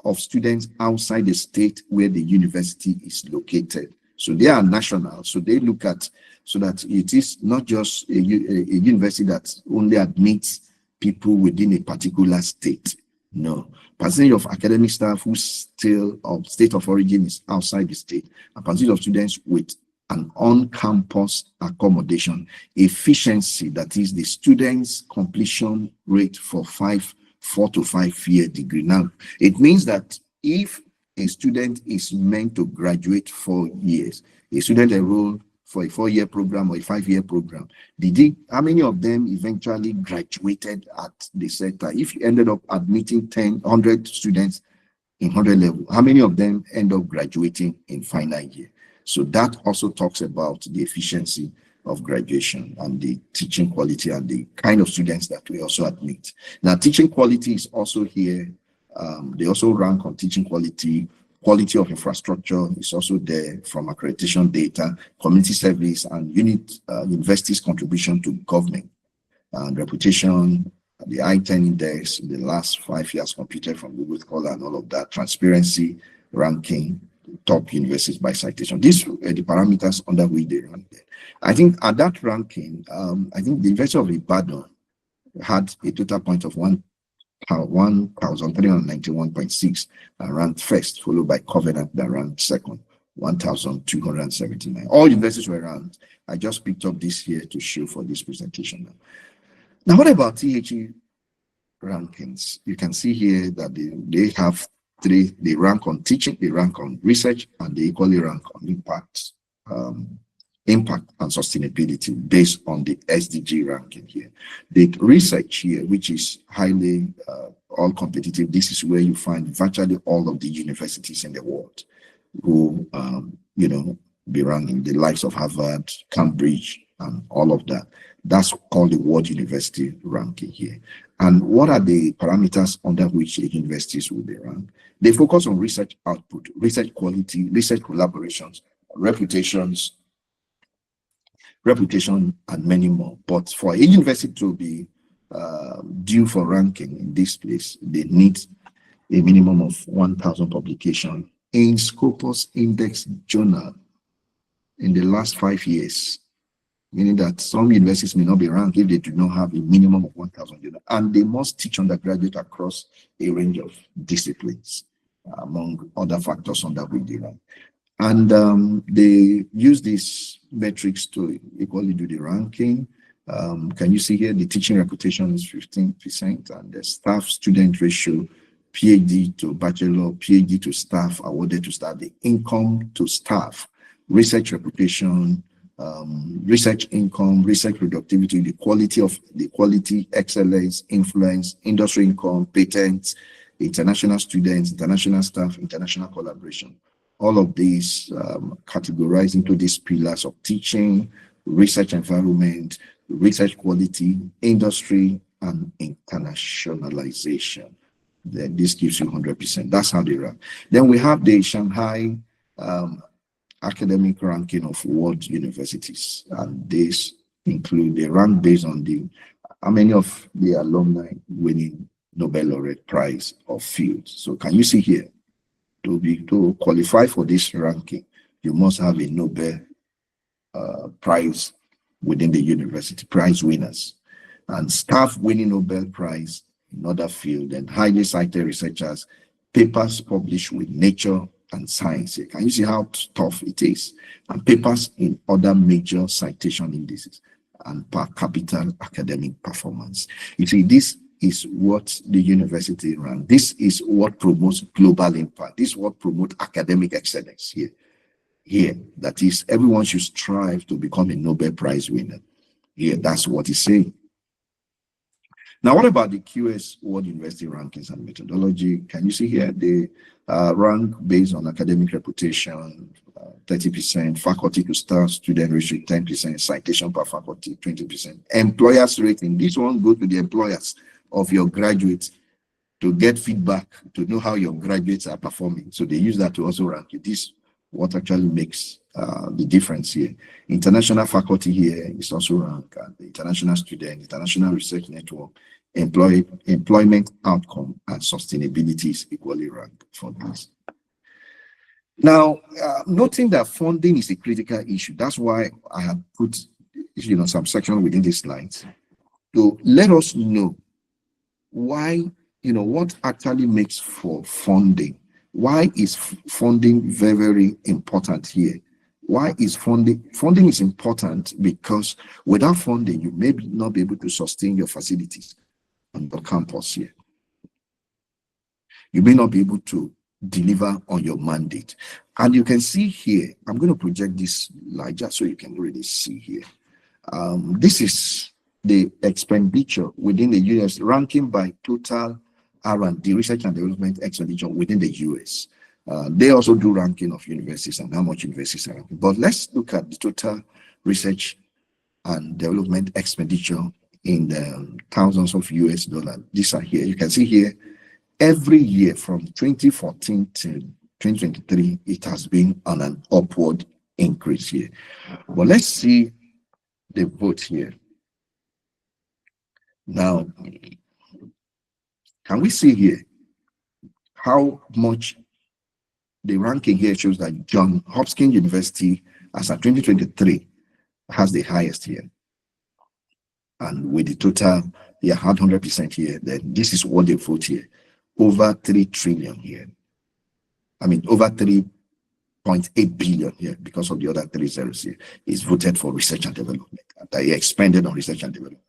of students outside the state where the university is located. So they are national. So they look at, so that it is not just a university that only admits people within a particular state. No, percentage of academic staff who still of state of origin is outside the state, and percentage of students with an on-campus accommodation, efficiency, that is the students' completion rate for 4 to 5 year degree. Now, it means that if a student is meant to graduate 4 years, a student enrolled for a 4-year program or a 5-year program, how many of them eventually graduated at the center? If you ended up admitting 100 students in 100 level, how many of them end up graduating in final year? So that also talks about the efficiency of graduation and the teaching quality and the kind of students that we also admit. Now, teaching quality is also here. They also rank on teaching quality. Quality of infrastructure is also there from accreditation data, community service, and universities' contribution to government and reputation. The I-10 index in the last 5 years computed from Google Scholar and all of that, transparency, ranking, top universities by citation. These are the parameters under which they rank there. I think at that ranking, I think the University of Ibadan had a total point of 1,391.6 and ranked first, followed by Covenant that ranked second, 1,279. All universities were ranked. I just picked up this here to show for this presentation. Now, what about THE rankings? You can see here that they have three. They rank on teaching, they rank on research, and they equally rank on impact and sustainability based on the SDG ranking here. The research here, which is highly all competitive, this is where you find virtually all of the universities in the world who, be ranking, the likes of Harvard, Cambridge, and all of that. That's called the World University ranking here. And what are the parameters under which the universities will be ranked? They focus on research output, research quality, research collaborations, reputation, and many more. But for a university to be due for ranking in this place, they need a minimum of 1,000 publications in Scopus Index Journal in the last 5 years, meaning that some universities may not be ranked if they do not have a minimum of 1,000 journals, and they must teach undergraduate across a range of disciplines, among other factors under which they rank. And they use these metrics to equally do the ranking. Can you see here the teaching reputation is 15%, and the staff-student ratio, PhD to bachelor, PhD to staff, awarded to staff, the income to staff, research reputation, research income, research productivity, the quality, excellence, influence, industry income, patents, international students, international staff, international collaboration. All of these categorized into these pillars of teaching, research environment, research quality, industry, and internationalization. Then this gives you 100%. That's how they rank. Then we have the Shanghai academic ranking of world universities, and these include the rank based on how many of the alumni winning Nobel laureate prize of fields. So can you see here, to qualify for this ranking, you must have a Nobel prize within the university, prize winners, and staff winning Nobel prize in other field, and highly cited researchers, papers published with Nature and Science. Can you see how tough it is? And papers in other major citation indices, and per capita academic performance. You see, this is what the university runs. This is what promotes global impact. This is what promotes academic excellence here. That is, everyone should strive to become a Nobel Prize winner. Here, that's what it's saying. Now, what about the QS World University rankings and methodology? Can you see here the rank based on academic reputation, 30%, faculty to staff, student ratio 10%, citation per faculty 20%, employers rating. This one goes to the employers of your graduates to get feedback, to know how your graduates are performing. So they use that to also rank you. This what actually makes the difference here. International faculty here is also ranked, and the international student, international research network, employment outcome, and sustainability is equally ranked for this. Now, noting that funding is a critical issue, that's why I have put some section within these slides to let us know why, what actually makes for funding. Why is funding very, very important here? Why is funding is important? Because without funding, you may not be able to sustain your facilities on the campus here. You may not be able to deliver on your mandate. And you can see here, I'm going to project this slide just so you can really see here. This is the expenditure within the US, ranking by total R&D, research and development expenditure within the US. They also do ranking of universities and how much universities are ranking. But let's look at the total research and development expenditure in the thousands of US dollars. These are here. You can see here, every year from 2014 to 2023, it has been on an upward increase here. But let's see the vote here. Now, can we see here how much the ranking here shows that Johns Hopkins University, as of 2023, has the highest here. And with the total, they had 100% here. Then this is what they vote here. Over 3 trillion here. I mean, over 3.8 billion here, because of the other 3 zeros here, is voted for research and development. They expanded on research and development.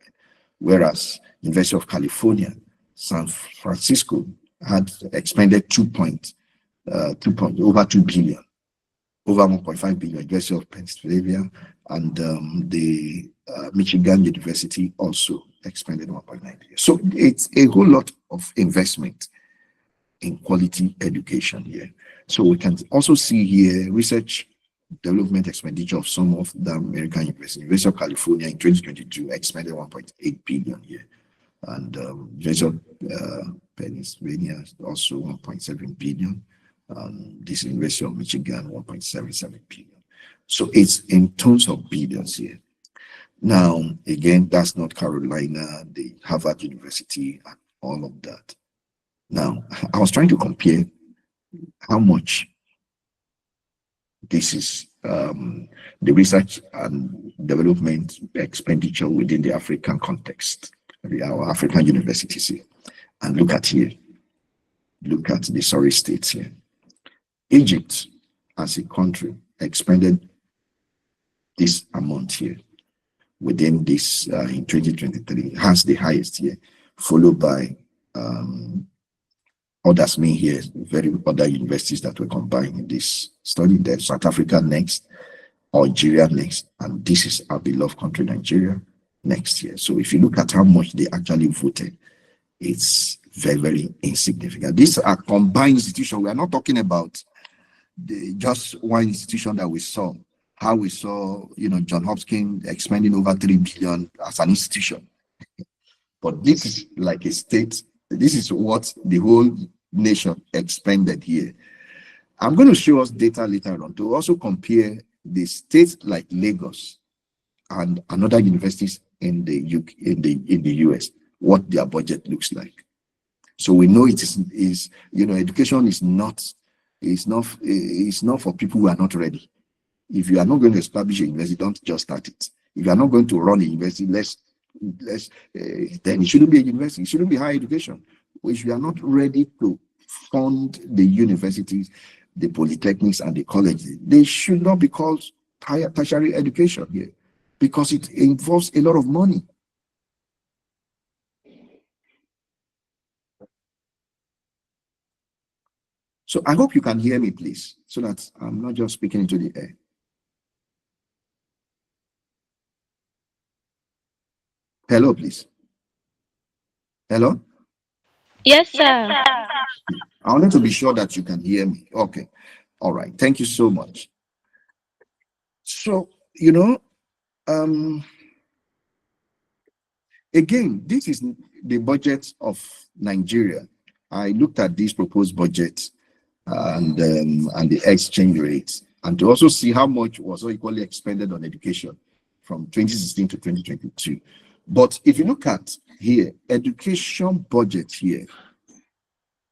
Whereas University of California, San Francisco had expended over 2 billion, over 1.5 billion. University of Pennsylvania and the Michigan University also expended 1.9 billion. So it's a whole lot of investment in quality education here. So we can also see here research development expenditure of some of the American universities. University of California in 2022 expended 1.8 billion here, and University of Pennsylvania also 1.7 billion. This University of Michigan 1.77 billion. So it's in tons of billions here. Now, again, that's North Carolina, the Harvard University, and all of that. Now, I was trying to compare how much this is the research and development expenditure within the African context, our African universities here. And look at here, look at the sorry states here. Egypt, as a country, expended this amount here within this in 2023, has the highest here, followed by others mean here, very other universities that were combined in this study. There's South Africa next, Algeria next, and this is our beloved country, Nigeria, next year. So if you look at how much they actually voted, it's very, very insignificant. These are combined institutions. We are not talking about just one institution that we saw, how we saw, Johns Hopkins expending over 3 billion as an institution. But this is like a state. This is what the whole nation expended here. I'm going to show us data later on to also compare the states like Lagos and another universities in the UK, in the US, what their budget looks like. So we know it is education is not for people who are not ready. If you are not going to establish a university, don't just start it. If you are not going to run a university, then it shouldn't be a university. It shouldn't be higher education. If you are not ready to fund the universities, the polytechnics, and the colleges, they should not be called higher tertiary education here, because it involves a lot of money. So I hope you can hear me, please, so that I'm not just speaking into the air. Hello, please. Hello? Yes, sir. I wanted to be sure that you can hear me. Okay. All right. Thank you so much. So, again, this is the budget of Nigeria. I looked at this proposed budget and the exchange rates. and to also see how much was equally expended on education from 2016 to 2022. But if you look at here, education budget here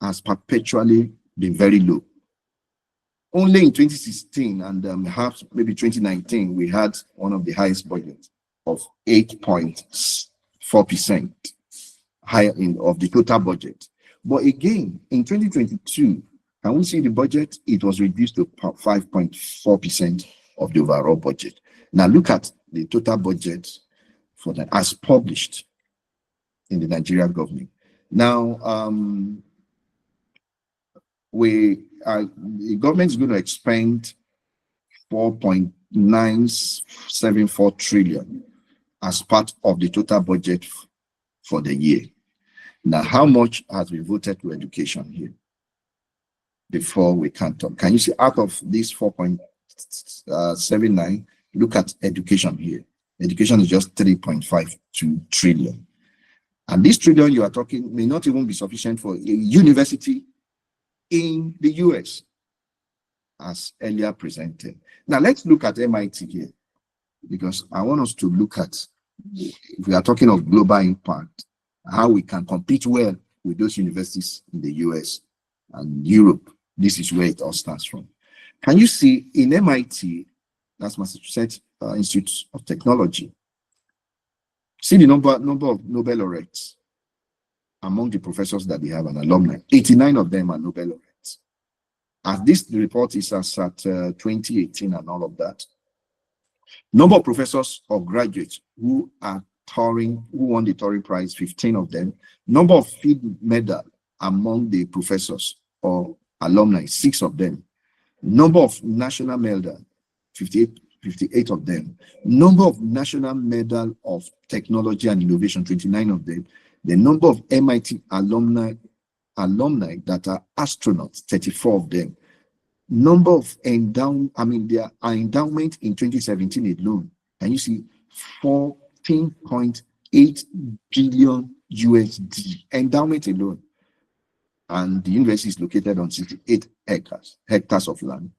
has perpetually been very low. Only in 2016 and perhaps maybe 2019, we had one of the highest budgets of 8.4% higher of the total budget. But again, in 2022, can we see the budget? It was reduced to 5.4% of the overall budget. Now look at the total budget for that as published in the Nigerian government. Now, the government is going to expend 4.974 trillion as part of the total budget for the year. Now, how much has been voted to education here? Before we can talk, can you see out of this 4.79, look at education here. Education is just 3.52 trillion. And this trillion you are talking may not even be sufficient for a university in the US, as earlier presented. Now let's look at MIT here, because I want us to look at, if we are talking of global impact, how we can compete well with those universities in the US and Europe. This is where it all starts from. Can you see in MIT, that's Massachusetts Institute of Technology, see the number of Nobel laureates among the professors that they have and alumni? 89 of them are Nobel laureates. As this report is as at 2018 and all of that. Number of professors or graduates who are Turing, who won the Turing Prize, 15 of them. Number of field medal among the professors or alumni, 6 of them. Number of national medal, 58 of them. Number of national medal of technology and innovation, 29 of them. The number of MIT alumni that are astronauts, 34 of them. Number of their endowment in 2017 alone, and you see 14.8 billion USD endowment alone. And the university is located on 68 hectares of land.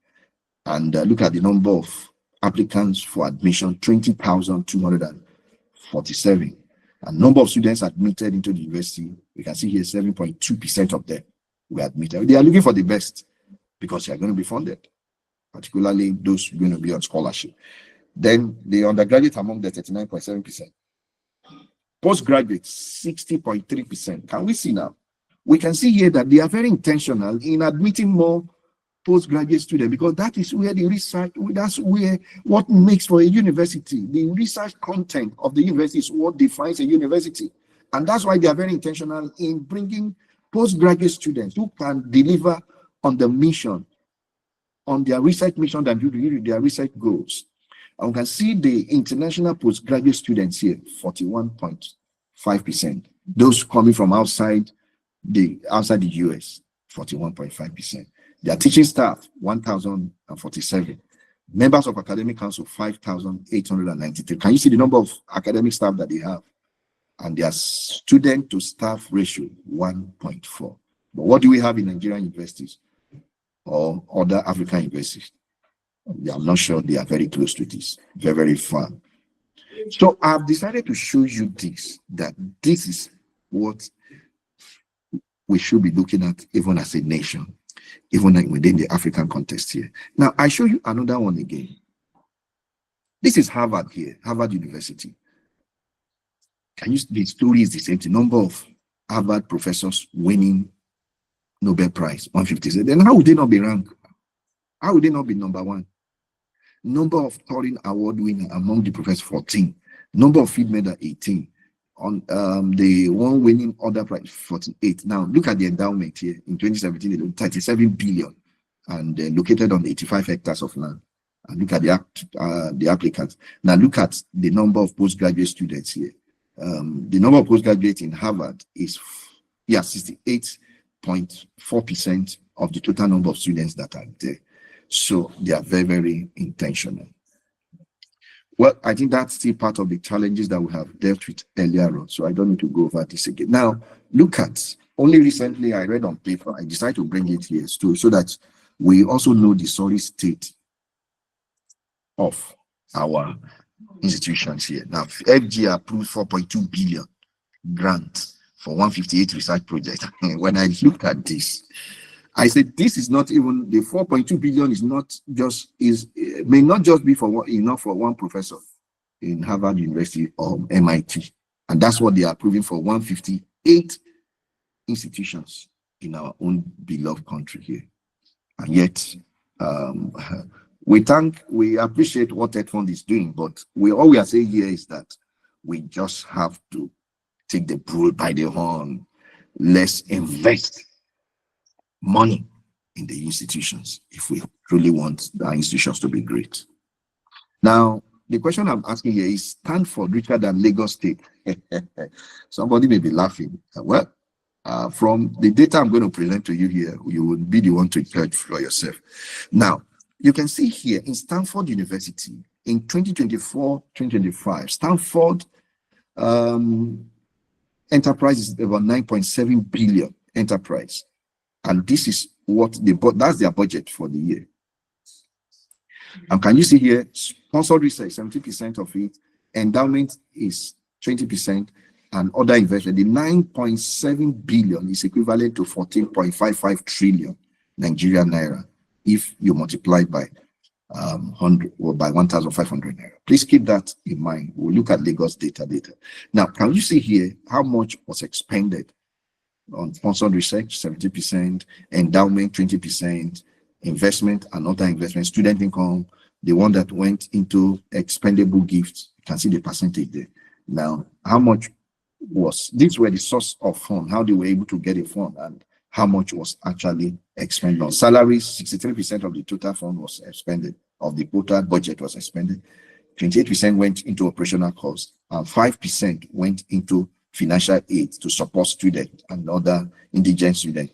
And look at the number of applicants for admission, 20,247. And number of students admitted into the university, we can see here 7.2% of them were admitted. They are looking for the best because they are going to be funded, particularly those going to be on scholarship. Then the undergraduate among the 39.7%. Postgraduate, 60.3%. Can we see now? We can see here that they are very intentional in admitting more postgraduate students, because that is where the research, that's where what makes for a university, the research content of the university is what defines a university. And that's why they are very intentional in bringing postgraduate students who can deliver on the mission, on their research mission and their research goals. And we can see the international postgraduate students here, 41.5%. Those coming from outside the US, 41.5%. Their teaching staff, 1,047. Members of academic council, 5,893. Can you see the number of academic staff that they have? And their student to staff ratio, 1.4. But what do we have in Nigerian universities or other African universities? I'm not sure they are very close to this, very, very far. So I've decided to show you this, that this is what we should be looking at even as a nation, even within the African context here. Now, I show you another one again. This is Harvard here, Harvard University. The story is the same. The number of Harvard professors winning Nobel Prize, 157. Then how would they not be ranked? How would they not be number one? Number of Turing Award winner among the professors, 14. Number of field medal, 18. On the one winning other prize, 48. Now look at the endowment here in 2017, 37 billion, and located on 85 hectares of land. And look at the applicants. Now look at the number of postgraduate students here. The number of postgraduates in Harvard is 68.4% of the total number of students that are there. So they are very, very intentional. Well, I think that's still part of the challenges that we have dealt with earlier on. So I don't need to go over this again. Now, look at, only recently I read on paper, I decided to bring it here too, so that we also know the sorry state of our institutions here. Now, FG approved 4.2 billion grant for 158 research projects. When I looked at this, I said, this is not even, the 4.2 billion is not just, may not just be for enough for one professor in Harvard University or MIT. And that's what they are approving for 158 institutions in our own beloved country here. And yet, we appreciate what TED is doing, but all we are saying here is that we just have to take the bull by the horn. Let's invest money in the institutions if we truly want our institutions to be great. Now, the question I'm asking here is Stanford richer than Lagos State? Somebody may be laughing. Well, from the data I'm going to present to you here, you will be the one to judge for yourself. Now, you can see here in Stanford University in 2024-2025, Stanford enterprise is about 9.7 billion enterprise. And this is what that's their budget for the year. And can you see here, sponsored research, 70% of it, endowment is 20%, and other investment, the 9.7 billion is equivalent to 14.55 trillion Nigerian naira if you multiply by 100 or by 1,500 naira. Please keep that in mind. We'll look at Lagos data later. Now, can you see here how much was expended on sponsored research, 70%, endowment, 20%, investment and other investment, student income, the one that went into expendable gifts, you can see the percentage there. Now, how much was, these were the source of fund, how they were able to get a fund, and how much was actually expended on salaries. 63% of the total fund was expended, of the total budget was expended. 28% went into operational costs, and 5% went into financial aid to support students and other indigent students.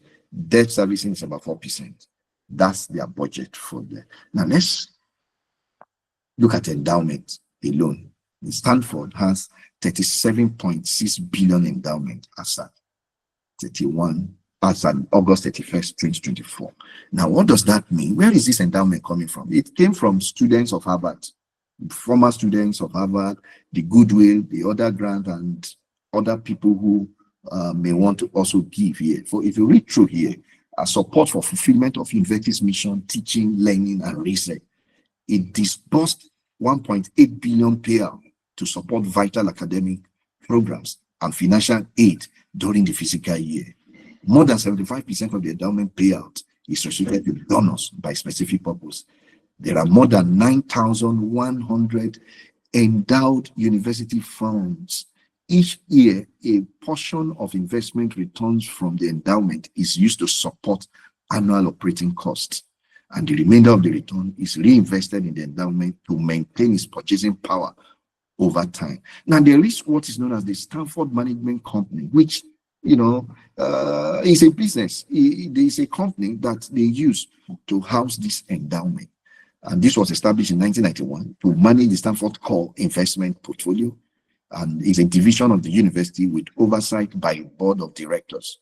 Debt servicing is about 4%. That's their budget for them. Now let's look at endowment alone. Stanford has 37.6 billion endowment as at August 31st, 2024. Now, what does that mean? Where is this endowment coming from? It came from students of Harvard, former students of Harvard, the goodwill, the other grant, and other people who may want to also give here. For if you read through here, support for fulfillment of university's mission, teaching, learning, and research. It disbursed 1.8 billion payout to support vital academic programs and financial aid during the fiscal year. More than 75% of the endowment payout is restricted to donors by specific purpose. There are more than 9,100 endowed university funds. Each year, a portion of investment returns from the endowment is used to support annual operating costs, and the remainder of the return is reinvested in the endowment to maintain its purchasing power over time. Now, there is what is known as the Stanford Management Company, which, is a business. It is a company that they use to house this endowment. And this was established in 1991 to manage the Stanford Core Investment Portfolio, and is a division of the university with oversight by a board of directors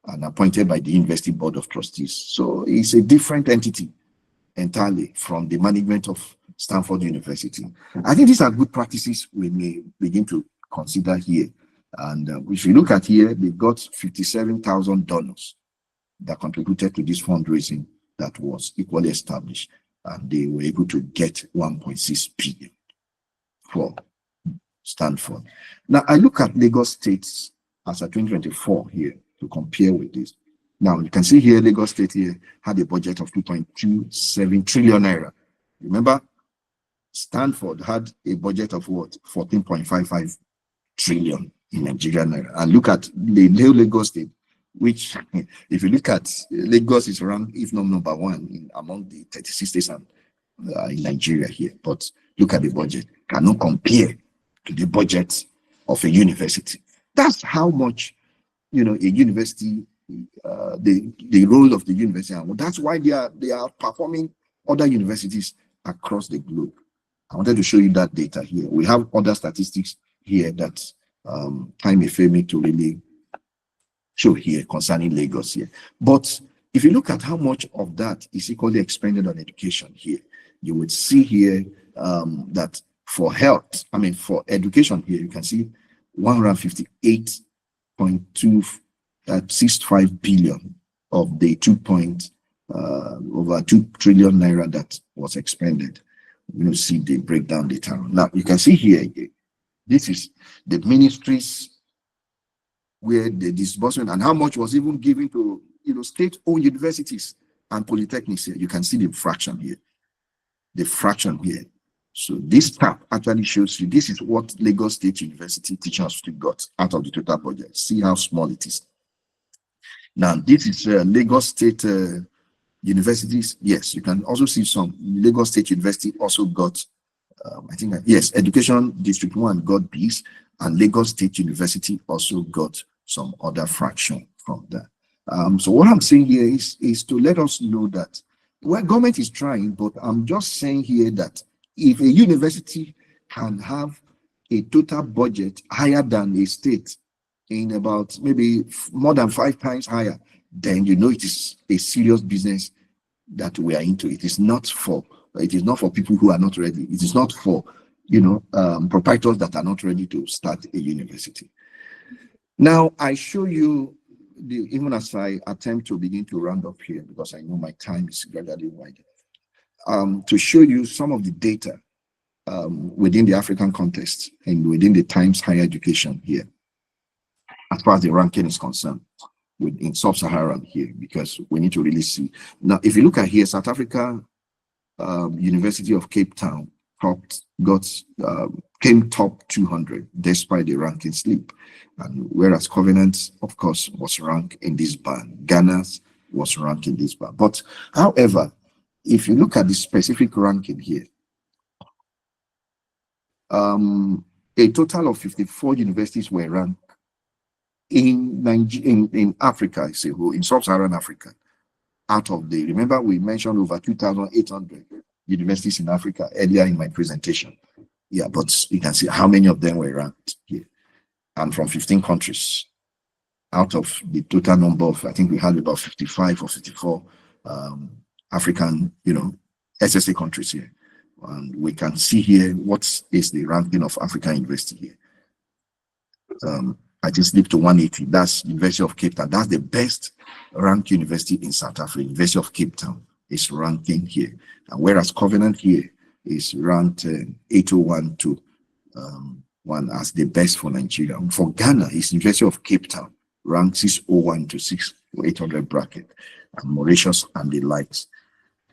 and appointed by the University Board of Trustees. So it's a different entity entirely from the management of Stanford University. I think these are good practices we may begin to consider here. And if you look at here, they got $57,000 that contributed to this fundraising that was equally established. And they were able to get 1.6 billion for Stanford. Now, I look at Lagos State as a 2024 here to compare with this. Now, you can see here, Lagos State here had a budget of 2.27 trillion naira. Remember, Stanford had a budget of what? 14.55 trillion in Nigerian naira. And look at the Lagos State, which, if you look at Lagos, is around, if not number one, among the 36 states in Nigeria here. But look at the budget, cannot compare to the budget of a university. That's how much, a university, the role of the university, and that's why they are performing other universities across the globe. I wanted to show you that data here. We have other statistics here that time may fail me to really show here concerning Lagos here. But if you look at how much of that is equally expended on education here, you would see here that for health, for education here, you can see 158.265 billion of the over 2 trillion naira that was expended. You see the breakdown data. Now you can see here, this is the ministries where the disbursement and how much was even given to state-owned universities and polytechnics here. You can see the fraction here. The fraction here. So this tab actually shows you this is what Lagos State University Teaching Hospital got out of the total budget. See how small it is. Now this is Lagos State universities. Yes, you can also see some. Lagos State University also got, yes, Education District 1 got this, and Lagos State University also got some other fraction from that. So what I'm saying here is to let us know that, well, government is trying, but I'm just saying here that if a university can have a total budget higher than a state in about maybe more than 5 times higher, then it is a serious business that we are into. It is not for people who are not ready. It is not for proprietors that are not ready to start a university. Now I show you even as I attempt to begin to round up here, because I know my time is gradually winding, to show you some of the data within the African context and within the Times Higher Education here, as far as the ranking is concerned, in sub-Saharan here, because we need to really see. Now, if you look at here, South Africa, University of Cape Town came top 200 despite the ranking slip, and whereas Covenant, of course, was ranked in this band. Ghana was ranked in this band. But however, if you look at the specific ranking here, a total of 54 universities were ranked in Africa, I say, in sub-Saharan Africa. Out of the, remember we mentioned over 2,800 universities in Africa earlier in my presentation. Yeah, but you can see how many of them were ranked here, and from 15 countries. Out of the total number of, I think we had about 55 or 54 African, SSA countries here. And we can see here what is the ranking of African university here. I just slipped to 180. That's University of Cape Town. That's the best ranked university in South Africa. University of Cape Town is ranking here. And whereas Covenant here is ranked 801 to 1 as the best for Nigeria. For Ghana, it's University of Cape Town, ranked 601 to 800 bracket, and Mauritius and the likes.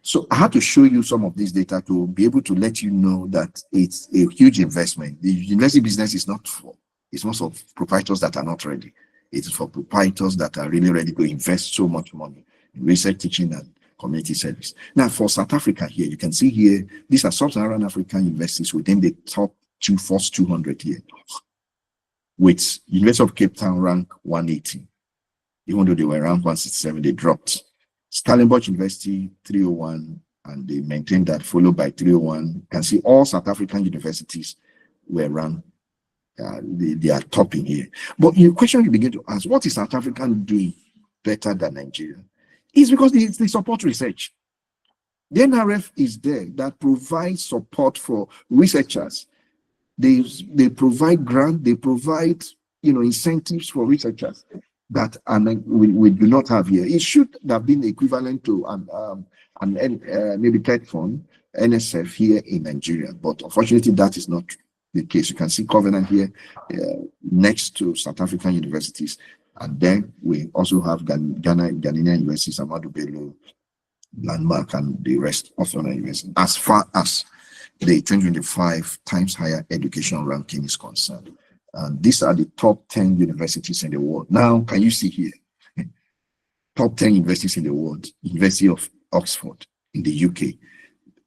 So I had to show you some of this data to be able to let you know that it's a huge investment. The university business is not for, it's not for proprietors that are not ready. It is for proprietors that are really ready to invest so much money in research, teaching, and community service. Now, for South Africa here, you can see here, these are sub-Saharan African universities within the top first 200 here, with University of Cape Town rank 180. Even though they were ranked 167, they dropped. Stellenbosch University 301, and they maintained that, followed by 301. You can see all South African universities were ranked. They are topping here. But the question you begin to ask, what is South Africa doing better than Nigeria? It's because they support research. The NRF is there that provides support for researchers. They provide grant, they provide incentives for researchers that we do not have here. It should have been equivalent to maybe TED Fund, NSF here in Nigeria, but unfortunately that is not the case. You can see Covenant here next to South African universities, and then we also have Ghanaian universities, Ahmadu Bello, Landmark, and the rest of the universities, as far as the 2025 Times Higher Education ranking is concerned. And these are the top 10 universities in the world. Now, can you see here? Top 10 universities in the world. University of Oxford in the UK,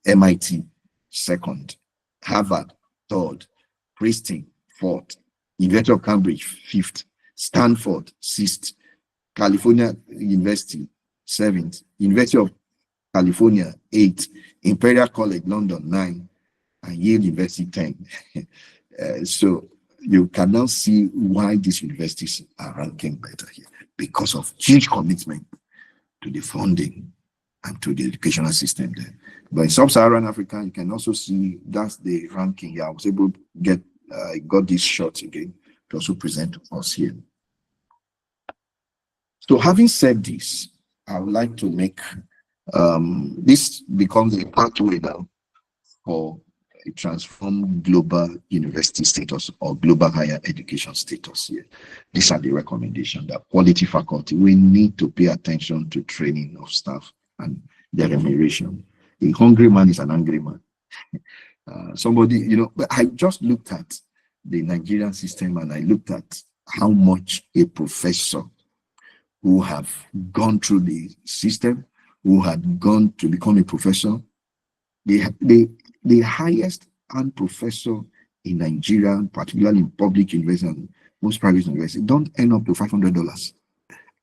MIT second, Harvard third, Princeton fourth, University of Cambridge fifth, Stanford sixth, California University seventh, University of California eighth, Imperial College London 9, and Yale University 10. So you can now see why these universities are ranking better here, because of huge commitment to the funding and to the educational system there. But in sub-Saharan Africa, you can also see that's the ranking. Yeah, I was able to get, I got this shot again to also present to us here. So having said this, I would like to make this becomes a pathway now for a transformed global university status or global higher education status here. These are the recommendations that quality faculty, we need to pay attention to training of staff and their remuneration. A hungry man is an angry man. Somebody, you know, but I just looked at the Nigerian system and I looked at how much a professor who have gone through the system, who had gone to become a professor, the highest earned professor in Nigeria, particularly in public university and most private universities, don't earn up to $500.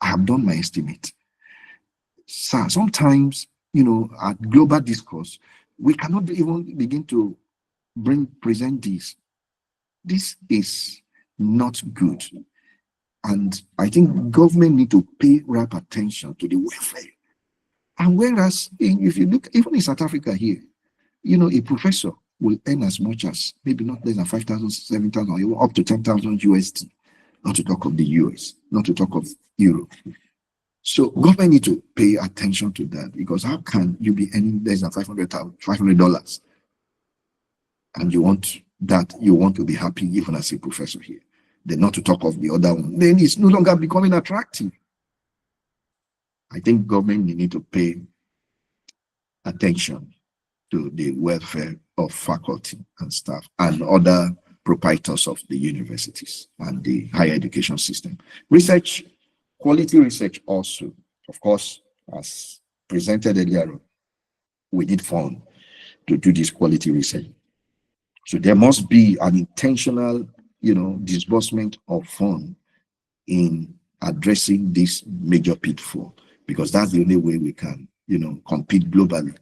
I have done my estimate. So sometimes, you know, at global discourse, we cannot even begin to present this. This is not good. And I think government need to pay rapt attention to the welfare. And whereas if you look, even in South Africa here, you know, a professor will earn as much as maybe not less than 5,000, 7,000, or even up to 10,000 USD, not to talk of the US, not to talk of Europe. So government need to pay attention to that, because how can you be earning less than $500 and you want to be happy even as a professor here? Then not to talk of the other one, then it's no longer becoming attractive. I think government need to pay attention to the welfare of faculty and staff and other proprietors of the universities and the higher education system. Research, quality research also, of course, as presented earlier, we need fund to do this quality research. So there must be an intentional, you know, disbursement of fund in addressing this major pitfall, because that's the only way we can, you know, compete globally,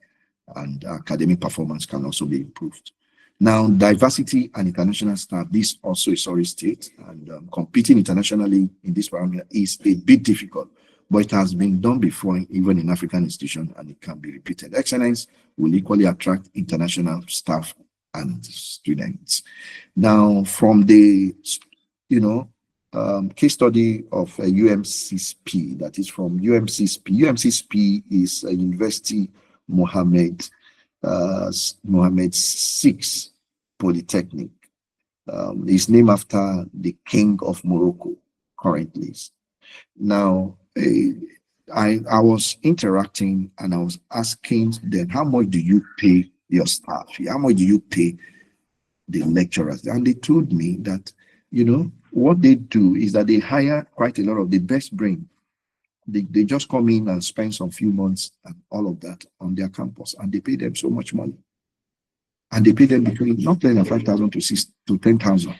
and academic performance can also be improved. Now, diversity and international staff, this also is already state, and competing internationally in this parameter is a bit difficult, but it has been done before, even in African institutions, and it can be repeated. Excellence will equally attract international staff and students. Now, from the, you know, case study of UMCSP, that is from UMCSP. UMCSP is a university, Mohammed VI Polytechnic. It's named after the King of Morocco currently. Now, I was interacting and I was asking them, how much do you pay your staff? How much do you pay the lecturers? And they told me that, you know, what they do is that they hire quite a lot of the best brain. They just come in and spend some few months and all of that on their campus, and they pay them so much money. And they pay them between not less than 5,000 to 10,000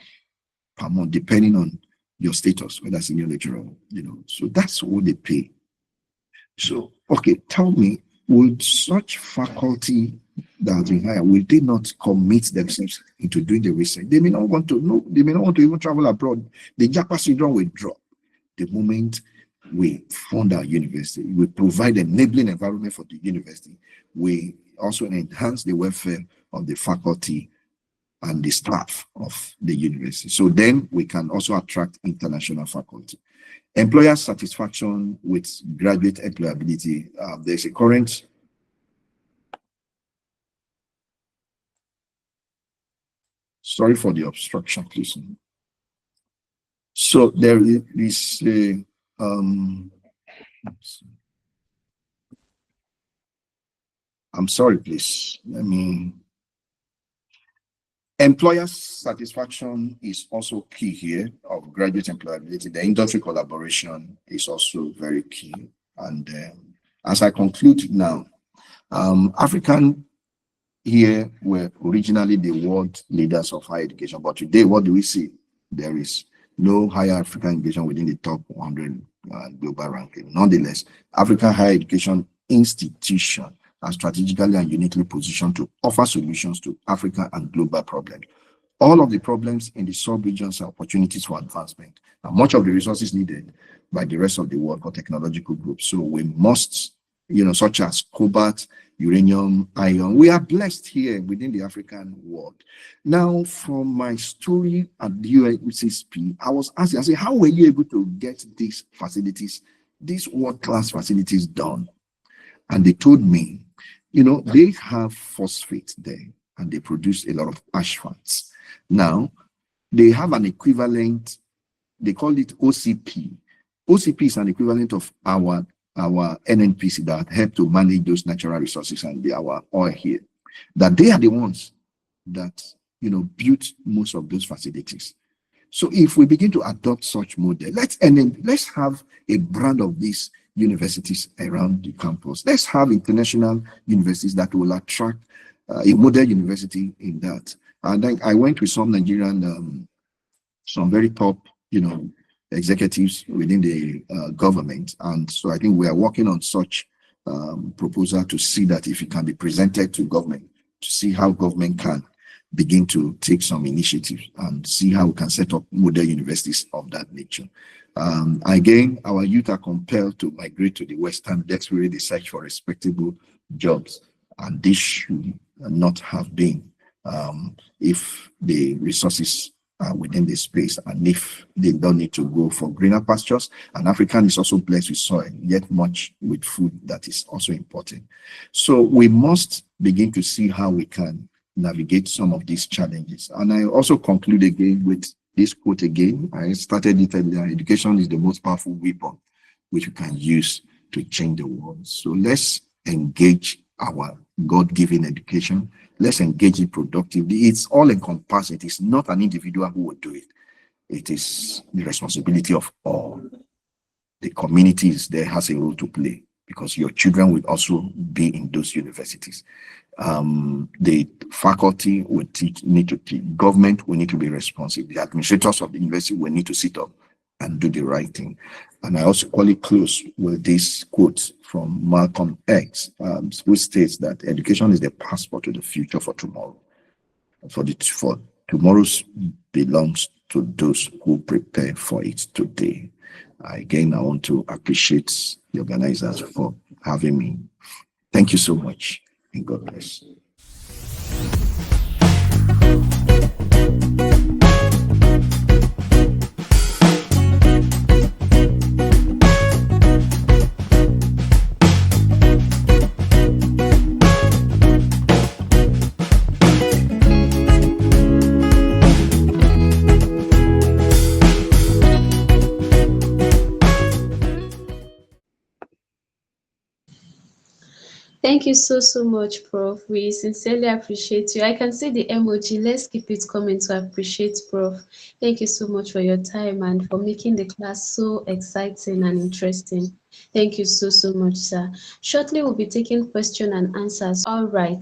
per month, depending on your status, whether senior lecturer, you know. So that's what they pay. So, okay, tell me, would such faculty that have been hired, will they not commit themselves into doing the research? They may not want to know, they may not want to even travel abroad. The Japa syndrome will drop the moment we fund our university. We provide an enabling environment for the university. We also enhance the welfare of the faculty and the staff of the university. So then we can also attract international faculty. Employer satisfaction with graduate employability. There's a current sorry for the obstruction, please. So there is a I'm sorry, please. Employer satisfaction is also key here of graduate employability. The industry collaboration is also very key. And as I conclude now, African here were originally the world leaders of higher education, but today, what do we see? There is no higher African education within the top 100 global ranking. Nonetheless, African higher education institution are strategically and uniquely positioned to offer solutions to Africa and global problems. All of the problems in the sub-regions are opportunities for advancement, and much of the resources needed by the rest of the world for technological groups. So we must such as cobalt, uranium, iron. We are blessed here within the African world. Now, from my story at the UNCSP, I was asking, I said, how were you able to get these facilities, these world-class facilities done? And they told me, they have phosphate there and they produce a lot of asphalt. Now, they have an equivalent, they call it OCP. OCP is an equivalent of our NNPC that help to manage those natural resources and our oil here. That they are the ones that built most of those facilities. So if we begin to adopt such model, let's have a brand of these universities around the campus. Let's have international universities that will attract a model university in that. And then I went with some Nigerian, some very top, executives within the government. And so I think we are working on such proposal to see that if it can be presented to government, to see how government can begin to take some initiatives and see how we can set up model universities of that nature. Again, our youth are compelled to migrate to the Western. That's where they search for respectable jobs. And this should not have been if the resources are within the space and if they don't need to go for greener pastures. And African is also blessed with soil, yet much with food that is also important. So we must begin to see how we can navigate some of these challenges. And I also conclude again with this quote again. I started it earlier: education is the most powerful weapon which we can use to change the world. So let's engage our God-given education. Let's engage it productively. It's all encompassing. It is not an individual who will do it. It is the responsibility of all. The community is there, has a role to play, because your children will also be in those universities. The faculty will need to teach. Government will need to be responsive. The administrators of the university will need to sit up and do the right thing. And I also call it close with this quote from Malcolm X, which states that education is the passport to the future for tomorrow. For tomorrow's belongs to those who prepare for it today. Again, I want to appreciate the organizers for having me. Thank you so much, and God bless. Thank you so much, Prof. We sincerely appreciate you. I can see the emoji. Let's keep it coming to appreciate Prof. Thank you so much for your time and for making the class so exciting and interesting. Thank you so much, sir. Shortly, we'll be taking question and answers. All right.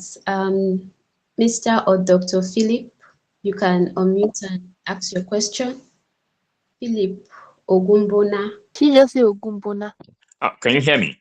Mr. or Dr. Philip, you can unmute and ask your question. Philip Ogumbona. She just say Ogumbona. Can you hear me?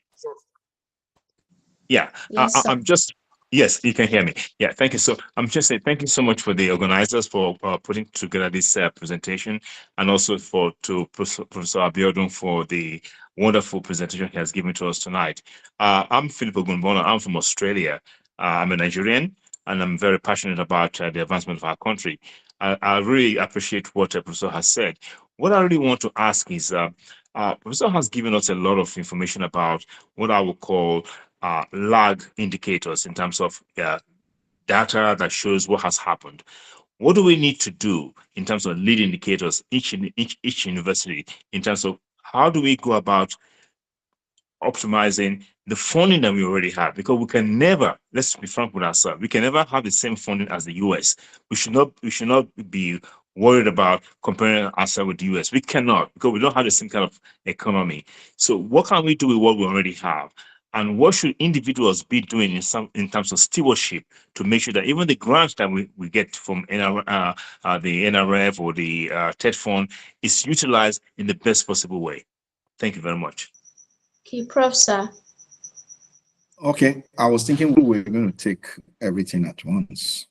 Yeah, Yes, I'm just, yes, you can hear me. Yeah, thank you. So I'm just saying thank you so much for the organizers for putting together this presentation, and also to Professor Abiodun for the wonderful presentation he has given to us tonight. I'm Philip Ogunbona. I'm from Australia. I'm a Nigerian, and I'm very passionate about the advancement of our country. I really appreciate what Professor has said. What I really want to ask is, Professor has given us a lot of information about what I would call lag indicators in terms of data that shows what has happened. What do we need to do in terms of lead indicators, each university, in terms of how do we go about optimizing the funding that we already have? Because we can never, let's be frank with ourselves, we can never have the same funding as the US. We should not be worried about comparing ourselves with the US. We cannot, because we don't have the same kind of economy. So what can we do with what we already have? And what should individuals be doing in terms of stewardship to make sure that even the grants that we get from the NRF or the TED fund is utilized in the best possible way? Thank you very much. Okay, Prof, sir. Okay, I was thinking we were going to take everything at once.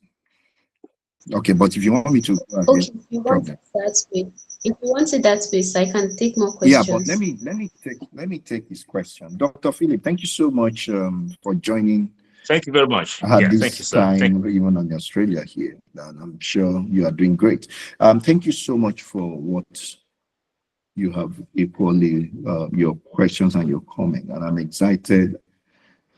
Okay, but if you want me to, okay, you want to start with If you want it that way, so I can take more Yeah, but questions. let me take this question. Dr. Philip, thank you so much for joining Thank you very much. at Yeah, thank you, this sir. time, even on Australia here. And I'm sure you are doing great. Thank you so much for what you have equally, your questions and your comment. And I'm excited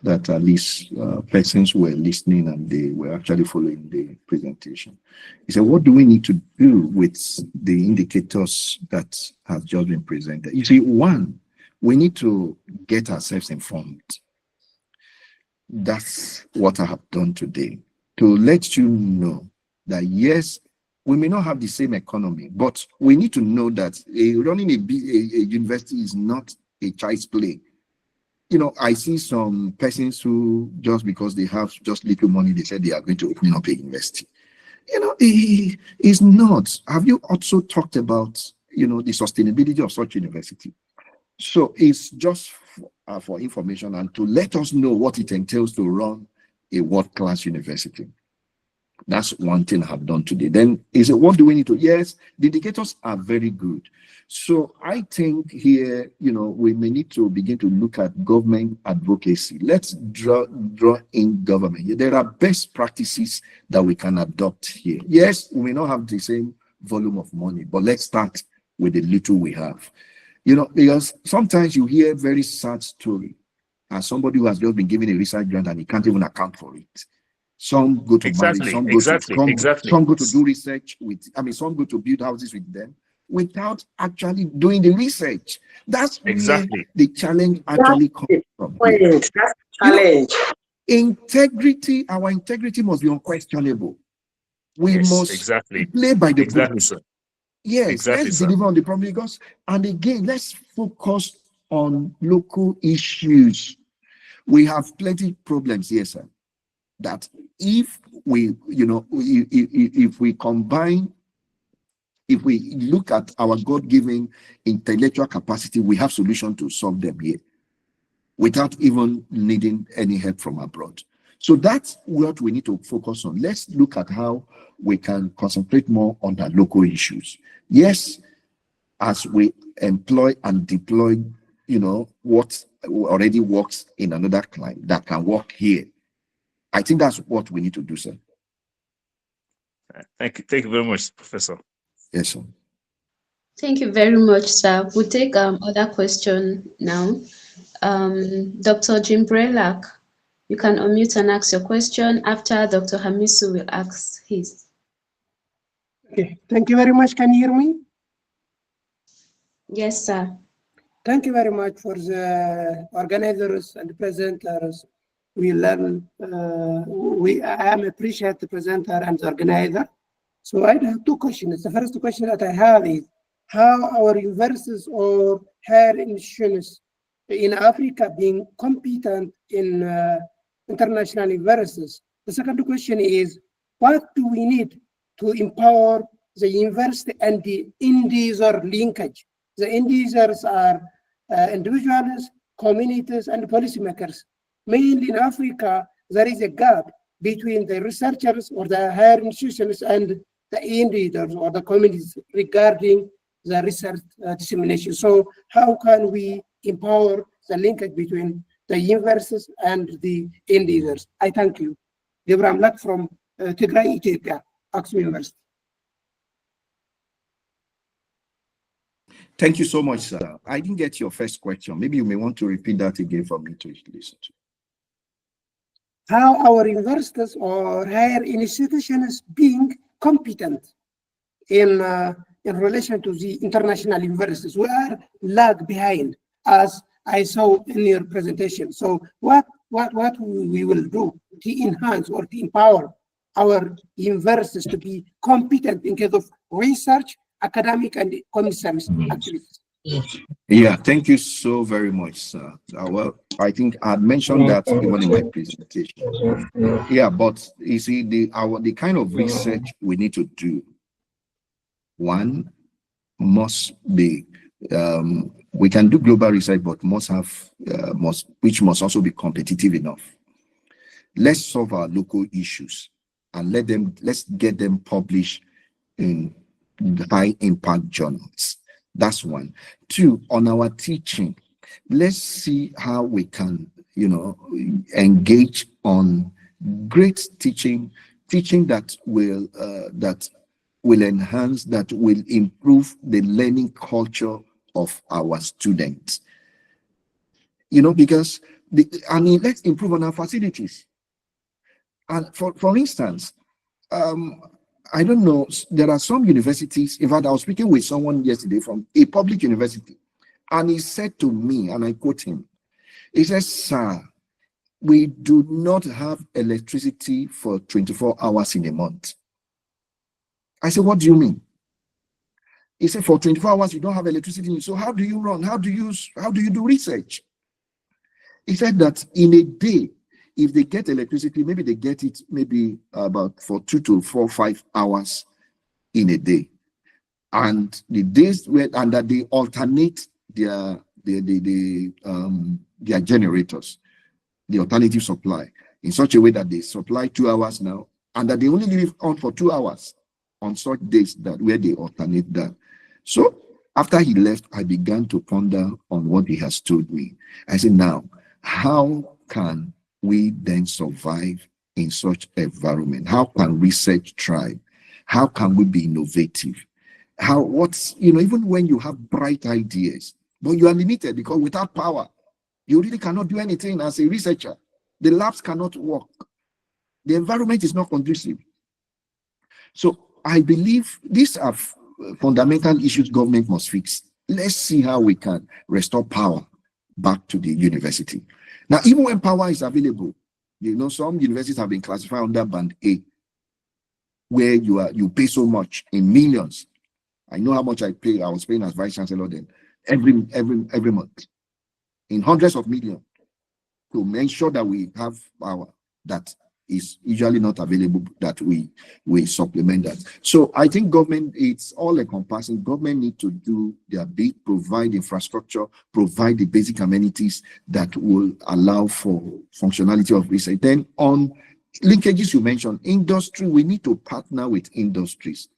that at least persons were listening and they were actually following the presentation. He said, what do we need to do with the indicators that have just been presented? You see, one, we need to get ourselves informed. That's what I have done today, to let you know that yes, we may not have the same economy, but we need to know that running a university is not a child's play. You know, I see some persons who, just because they have just little money, they said they are going to open up a university. You know, it is not. Have you also talked about, you know, the sustainability of such university? So it's just for information and to let us know what it entails to run a world-class university. That's one thing I have done today. Then is it, what do we need to? Yes, the indicators are very good. So I think here, you know, we may need to begin to look at government advocacy. Let's draw in government. There are best practices that we can adopt here. Yes, we may not have the same volume of money, but let's start with the little we have. You know, because sometimes you hear very sad story as somebody who has just been given a research grant and he can't even account for it. Some go to marry, Exactly, some go to exactly, exactly. some go to do research with, I mean, some go to build houses with them without actually doing the research. That's where Exactly. the challenge actually comes from. Point. That's the You know, challenge. integrity, our integrity must be unquestionable. We Yes, must exactly. play by the Exactly, book. sir. Yes, Exactly, let's sir. deliver on the promise of God. And again, let's focus on local issues. We have plenty of problems here, sir. That if we, you know, if we combine, if we look at our God-given intellectual capacity, we have solution to solve them here without even needing any help from abroad. So that's what we need to focus on. Let's look at how we can concentrate more on the local issues. Yes, as we employ and deploy, you know, what already works in another client that can work here. I think that's what we need to do, sir. Thank you very much, Professor. Yes, sir. Thank you very much, sir. We'll take other question now. Dr. Jim Brelak, you can unmute and ask your question after Dr. Hamisu will ask his. Okay, thank you very much. Can you hear me? Yes, sir. Thank you very much for the organizers and the presenters. We learn, I am appreciate the presenter and the organizer. So I have two questions. The first question that I have is how our universities or higher institutions in Africa being competent in international universities. The second question is what do we need to empower the university and the end user linkage? The end users are individuals, communities, and policymakers. Mainly in Africa, there is a gap between the researchers or the higher institutions and the end users or the communities regarding the research dissemination. So how can we empower the linkage between the universities and the end users? I thank you. Deborah Amlak from Tigray, Ethiopia, Aksum University. Thank you so much, sir. I didn't get your first question. Maybe you may want to repeat that again for me to listen to. How our universities or higher institutions being competent in relation to the international universities. We are lag behind, as I saw in your presentation. So what we will do to enhance or to empower our universities to be competent in case of research, academic, and community service activities? Yeah, thank you so very much, sir. Well, I think I had mentioned that even in my presentation. Yeah, but you see, the kind of research we need to do, one must be we can do global research, but must must also be competitive enough. Let's solve our local issues and let's get them published in high impact journals. That's one. Two, on our teaching, let's see how we can, engage on great teaching that will enhance, that will improve the learning culture of our students. Because let's improve on our facilities. And for instance, I don't know, there are some universities. In fact, I was speaking with someone yesterday from a public university, and he said to me, and I quote him, he says, "Sir, we do not have electricity for 24 hours in a month." I said, "What do you mean?" He said, "For 24 hours, you don't have electricity. So how do you run? How do you do research?" He said that in a day, if they get electricity, maybe they get it about for 2 to 4, 5 hours in a day. And the days that they alternate their generators, the alternative supply, in such a way that they supply 2 hours now, and that they only leave it on for 2 hours on such days where they alternate that. So after he left, I began to ponder on what he has told me. I said, now, how can we then survive in such environment? How can research thrive? How can we be innovative? Even when you have bright ideas, but you are limited, because without power, you really cannot do anything as a researcher. The labs cannot work. The environment is not conducive. So I believe these are fundamental issues government must fix. Let's see how we can restore power back to the university. Now, even when power is available, some universities have been classified under band A, where you pay so much in millions. I know how much I pay. I was paying as vice chancellor then every month in hundreds of millions to make sure that we have power that is usually not available, that we supplement that. So I think government, it's all encompassing. Government need to do their bit, provide infrastructure, provide the basic amenities that will allow for functionality of research. Then on linkages you mentioned, industry, we need to partner with industries.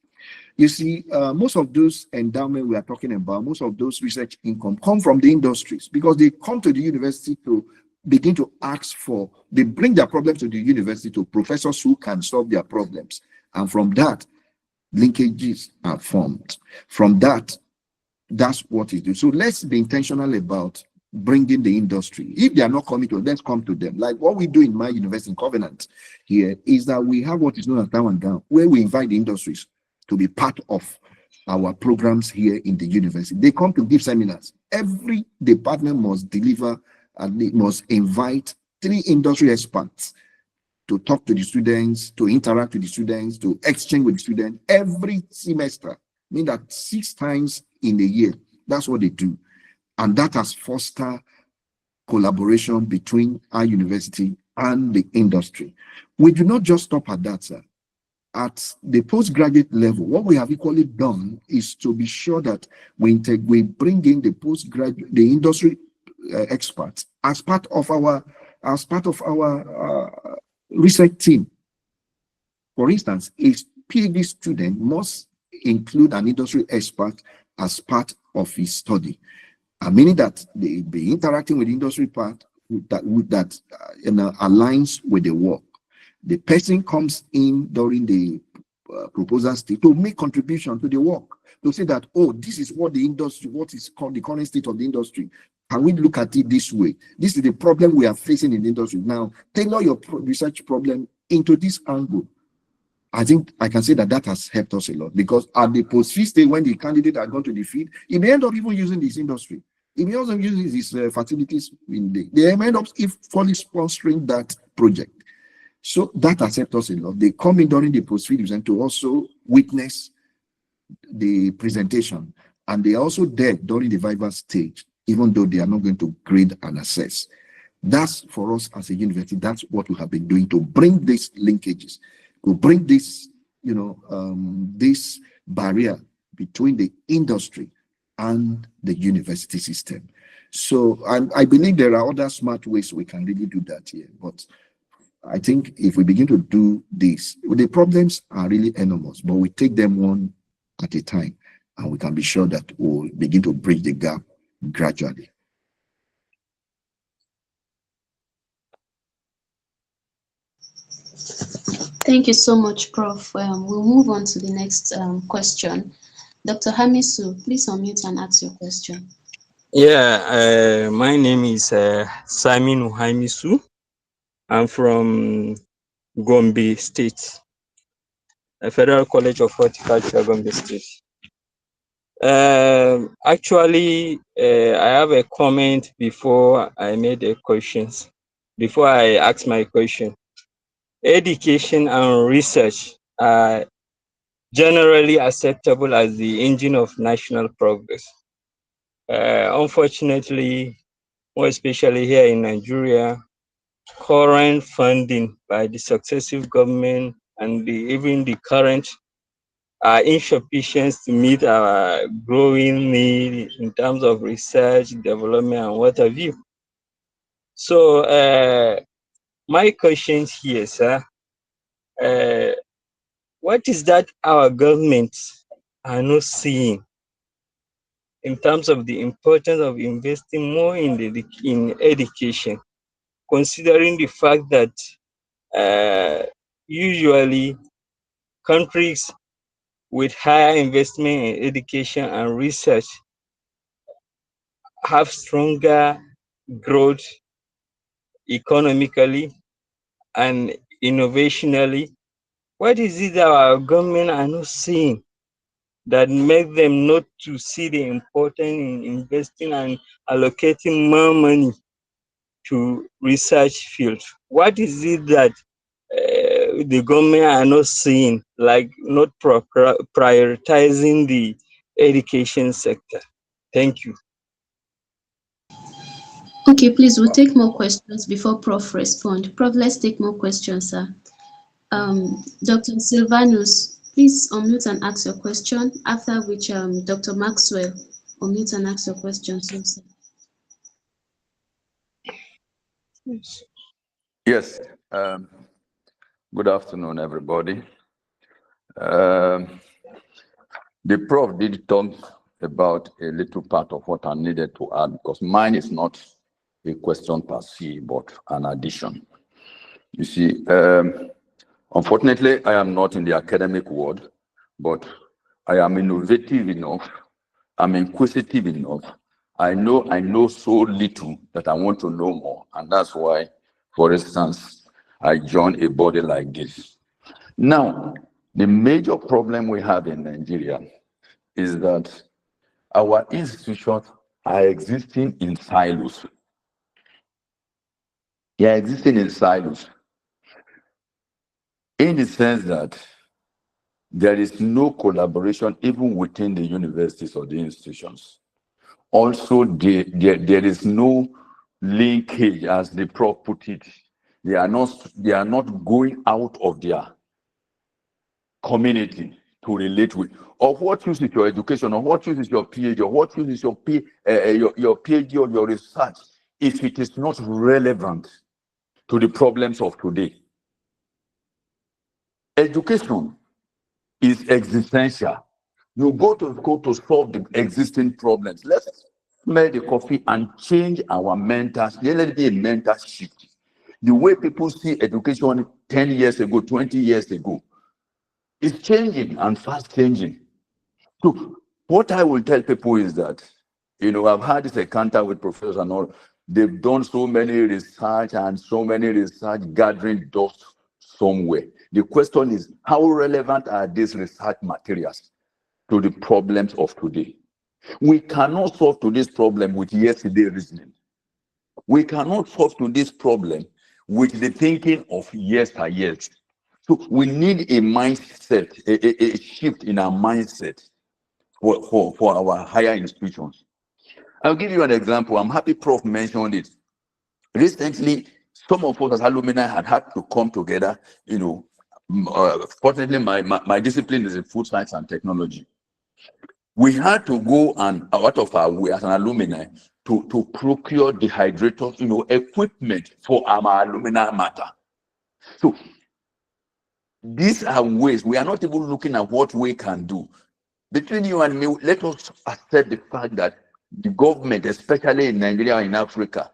You see, most of those endowments we are talking about, most of those research income come from the industries, because they come to the university to begin to ask for, they bring their problems to the university to professors who can solve their problems. And from that, linkages are formed. From that, that's what it is. So let's be intentional about bringing the industry. If they are not coming to us, let's come to them. Like what we do in my university in Covenant here is that we have what is known as Down and Down, where we invite the industries to be part of our programs here in the university. They come to give seminars. Every department must deliver, and they must invite 3 industry experts to talk to the students, to interact with the students, to exchange with the students every semester. Mean that 6 times in a year. That's what they do. And that has fostered collaboration between our university and the industry. We do not just stop at that, sir. At the postgraduate level, what we have equally done is to be sure that we bring in the industry experts as part of our research team. For instance, a PhD student must include an industry expert as part of his study, meaning that they be interacting with the industry part that aligns with the work. The person comes in during the proposal stage to make contribution to the work, to say that, oh, this is what the industry, what is called the current state of the industry. Can we look at it this way? This is the problem we are facing in the industry. Now, tailor your research problem into this angle. I think I can say that has helped us a lot, because at the post-field stage, when the candidate are gone to the field, he may end up even using this industry. He may also use these facilities. They may end up fully sponsoring that project. So that has helped us a lot. They come in during the post-field event to also witness the presentation, and they are also there during the viva stage, even though they are not going to grade and assess. That's for us as a university. That's what we have been doing to bring these linkages, to bring this, this barrier between the industry and the university system. So I believe there are other smart ways we can really do that here. But I think if we begin to do this, the problems are really enormous, but we take them one at a time, and we can be sure that we'll begin to bridge the gap gradually. Thank you so much, Prof. We'll move on to the next question. Dr. Hamisu, please unmute and ask your question. Yeah, my name is Simon Hamisu. I'm from Gombe State, Federal College of Horticulture, Gombe State. Actually, I have a comment before I made a questions. Before I ask my question, education and research are generally acceptable as the engine of national progress. Unfortunately, more especially here in Nigeria, current funding by the successive government and even the current are insufficient to meet our growing need in terms of research, development, and what have you. So my question here, sir, what is that our governments are not seeing in terms of the importance of investing more in education, considering the fact that usually countries with higher investment in education and research have stronger growth economically and innovationally? What is it that our government are not seeing that make them not to see the importance in investing and allocating more money to research field? What is it that the government are not seeing, like not prioritizing the education sector? Thank you. Okay, please, we'll take more questions before Prof respond. Prof, let's take more questions, sir. Dr. Silvanus, please unmute and ask your question, after which Dr. Maxwell, unmute and ask your question, too, sir. Yes. Good afternoon, everybody. The Prof did talk about a little part of what I needed to add, because mine is not a question per se, but an addition. You see, unfortunately, I am not in the academic world, but I am innovative enough, I'm inquisitive enough. I know so little that I want to know more, and that's why, for instance, I joined a body like this. Now, the major problem we have in Nigeria is that our institutions are existing in silos. They are existing in silos, in the sense that there is no collaboration even within the universities or the institutions. Also, there is no linkage, as the Prof put it. They are not going out of their community to relate with. Of what use is your education, or what use is your PhD, or what use is your PhD or your research if it is not relevant to the problems of today? Education is existential. You go to school to solve the existing problems. Let's smell the coffee and change our mental. Let it be a mental shift. The way people see education 10 years ago, 20 years ago, is changing and fast changing. So what I will tell people is that, I've had this encounter with professors and all. They've done so many research gathering dust somewhere. The question is, how relevant are these research materials to the problems of today? We cannot solve today's problem with yesterday's reasoning. We cannot solve today's problem with the thinking of yesteryears. So we need a mindset, a shift in our mindset for our higher institutions. I'll give you an example. I'm happy Prof mentioned it. Recently, some of us as alumni had to come together. Fortunately, my discipline is in food science and technology. We had to go and out of our way as an alumni to procure dehydrators, equipment for our alumni matter. So these are ways. We are not even looking at what we can do. Between you and me, let us accept the fact that the government, especially in Nigeria and in Africa,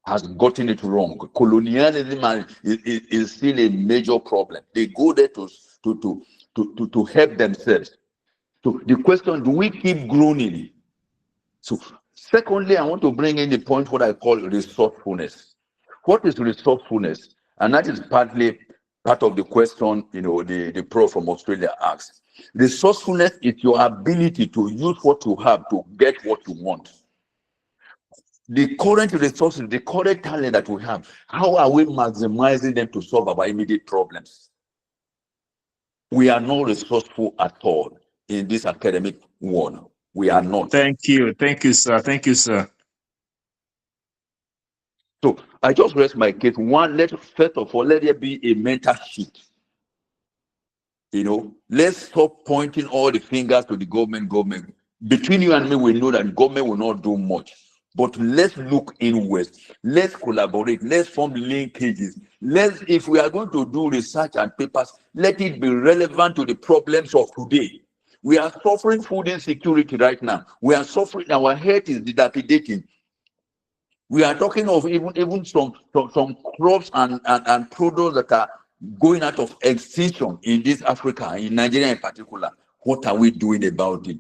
has gotten it wrong. Colonialism is still a major problem. They go there to help themselves. So the question, do we keep groaning? So secondly, I want to bring in the point what I call resourcefulness. What is resourcefulness? And that is partly part of the question, the Prof from Australia asked. Resourcefulness is your ability to use what you have to get what you want. The current resources, the current talent that we have, how are we maximizing them to solve our immediate problems? We are not resourceful at all in this academic world. We are not. Thank you, sir. Thank you, sir. So I just rest my case. First of all, let there be a mental shift. Let's stop pointing all the fingers to the government. Between you and me, we know that government will not do much. But let's look inwards. Let's collaborate. Let's form linkages. If we are going to do research and papers, let it be relevant to the problems of today. We are suffering food insecurity right now. We are suffering. Our health is dilapidating. We are talking of even some crops and products that are going out of extinction in this Africa, in Nigeria in particular. What are we doing about it?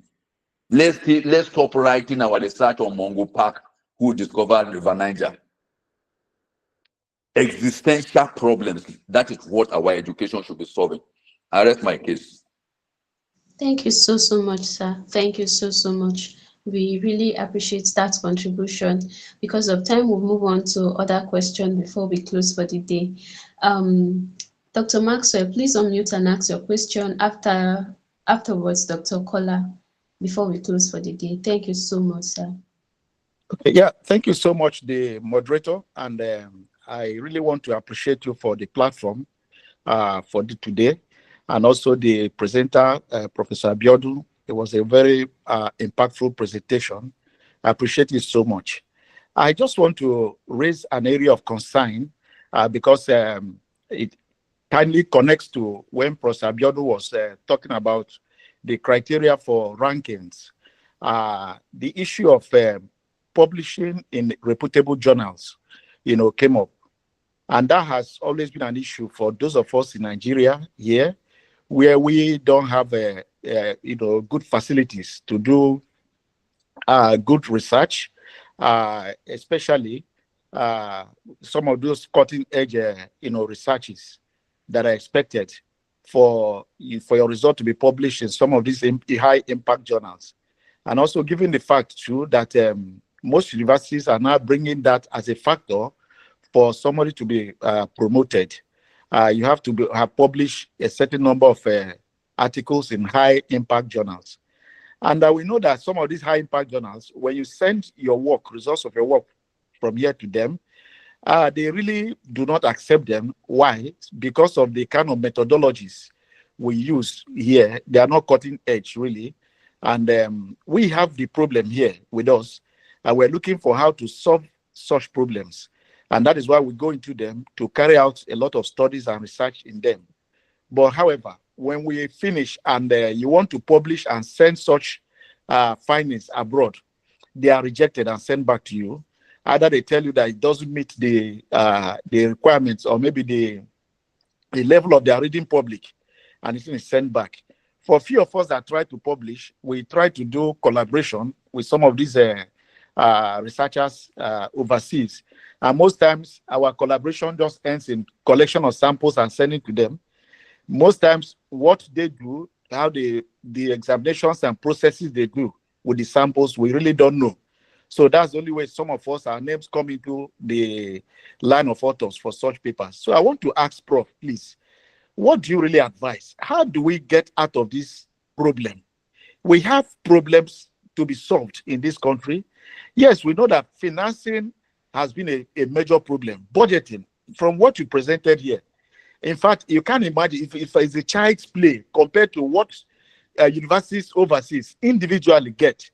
Let's stop writing our research on Mungo Park, who discovered River Niger. Existential problems. That is what our education should be solving. I rest my case. Thank you so much, sir. Thank you so much. We really appreciate that contribution. Because of time, we'll move on to other questions before we close for the day. Dr. Maxwell, please unmute and ask your question afterwards, Dr. Kola, before we close for the day. Thank you so much, sir. Okay, yeah, thank you so much, the moderator. And I really want to appreciate you for the platform for today. And also the presenter, Professor Abiodun. It was a very impactful presentation. I appreciate it so much. I just want to raise an area of concern because it kindly connects to when Professor Abiodun was talking about the criteria for rankings. The issue of publishing in reputable journals, came up. And that has always been an issue for those of us in Nigeria here, where we don't have good facilities to do good research, especially some of those cutting-edge researches that are expected for your result to be published in some of these high-impact journals. And also given the fact too that most universities are now bringing that as a factor for somebody to be promoted. You have to have published a certain number of articles in high-impact journals. And we know that some of these high-impact journals, when you send your work, results of your work from here to them, they really do not accept them. Why? Because of the kind of methodologies we use here. They are not cutting edge, really. And we have the problem here with us. And we're looking for how to solve such problems. And that is why we go into them to carry out a lot of studies and research in them. But however, when we finish and you want to publish and send such findings abroad, they are rejected and sent back to you. Either they tell you that it doesn't meet the requirements, or maybe the level of their reading public, and it is sent back. For a few of us that try to publish, we try to do collaboration with some of these researchers overseas. And most times our collaboration just ends in collection of samples and sending to them. Most times what they do, how the examinations and processes they do with the samples, we really don't know. So that's the only way some of us, our names come into the line of authors for such papers. So I want to ask Prof, please, what do you really advise? How do we get out of this problem? We have problems to be solved in this country. Yes, we know that financing has been a major problem. Budgeting, from what you presented here. In fact, you can't imagine if it's a child's play compared to what universities overseas individually get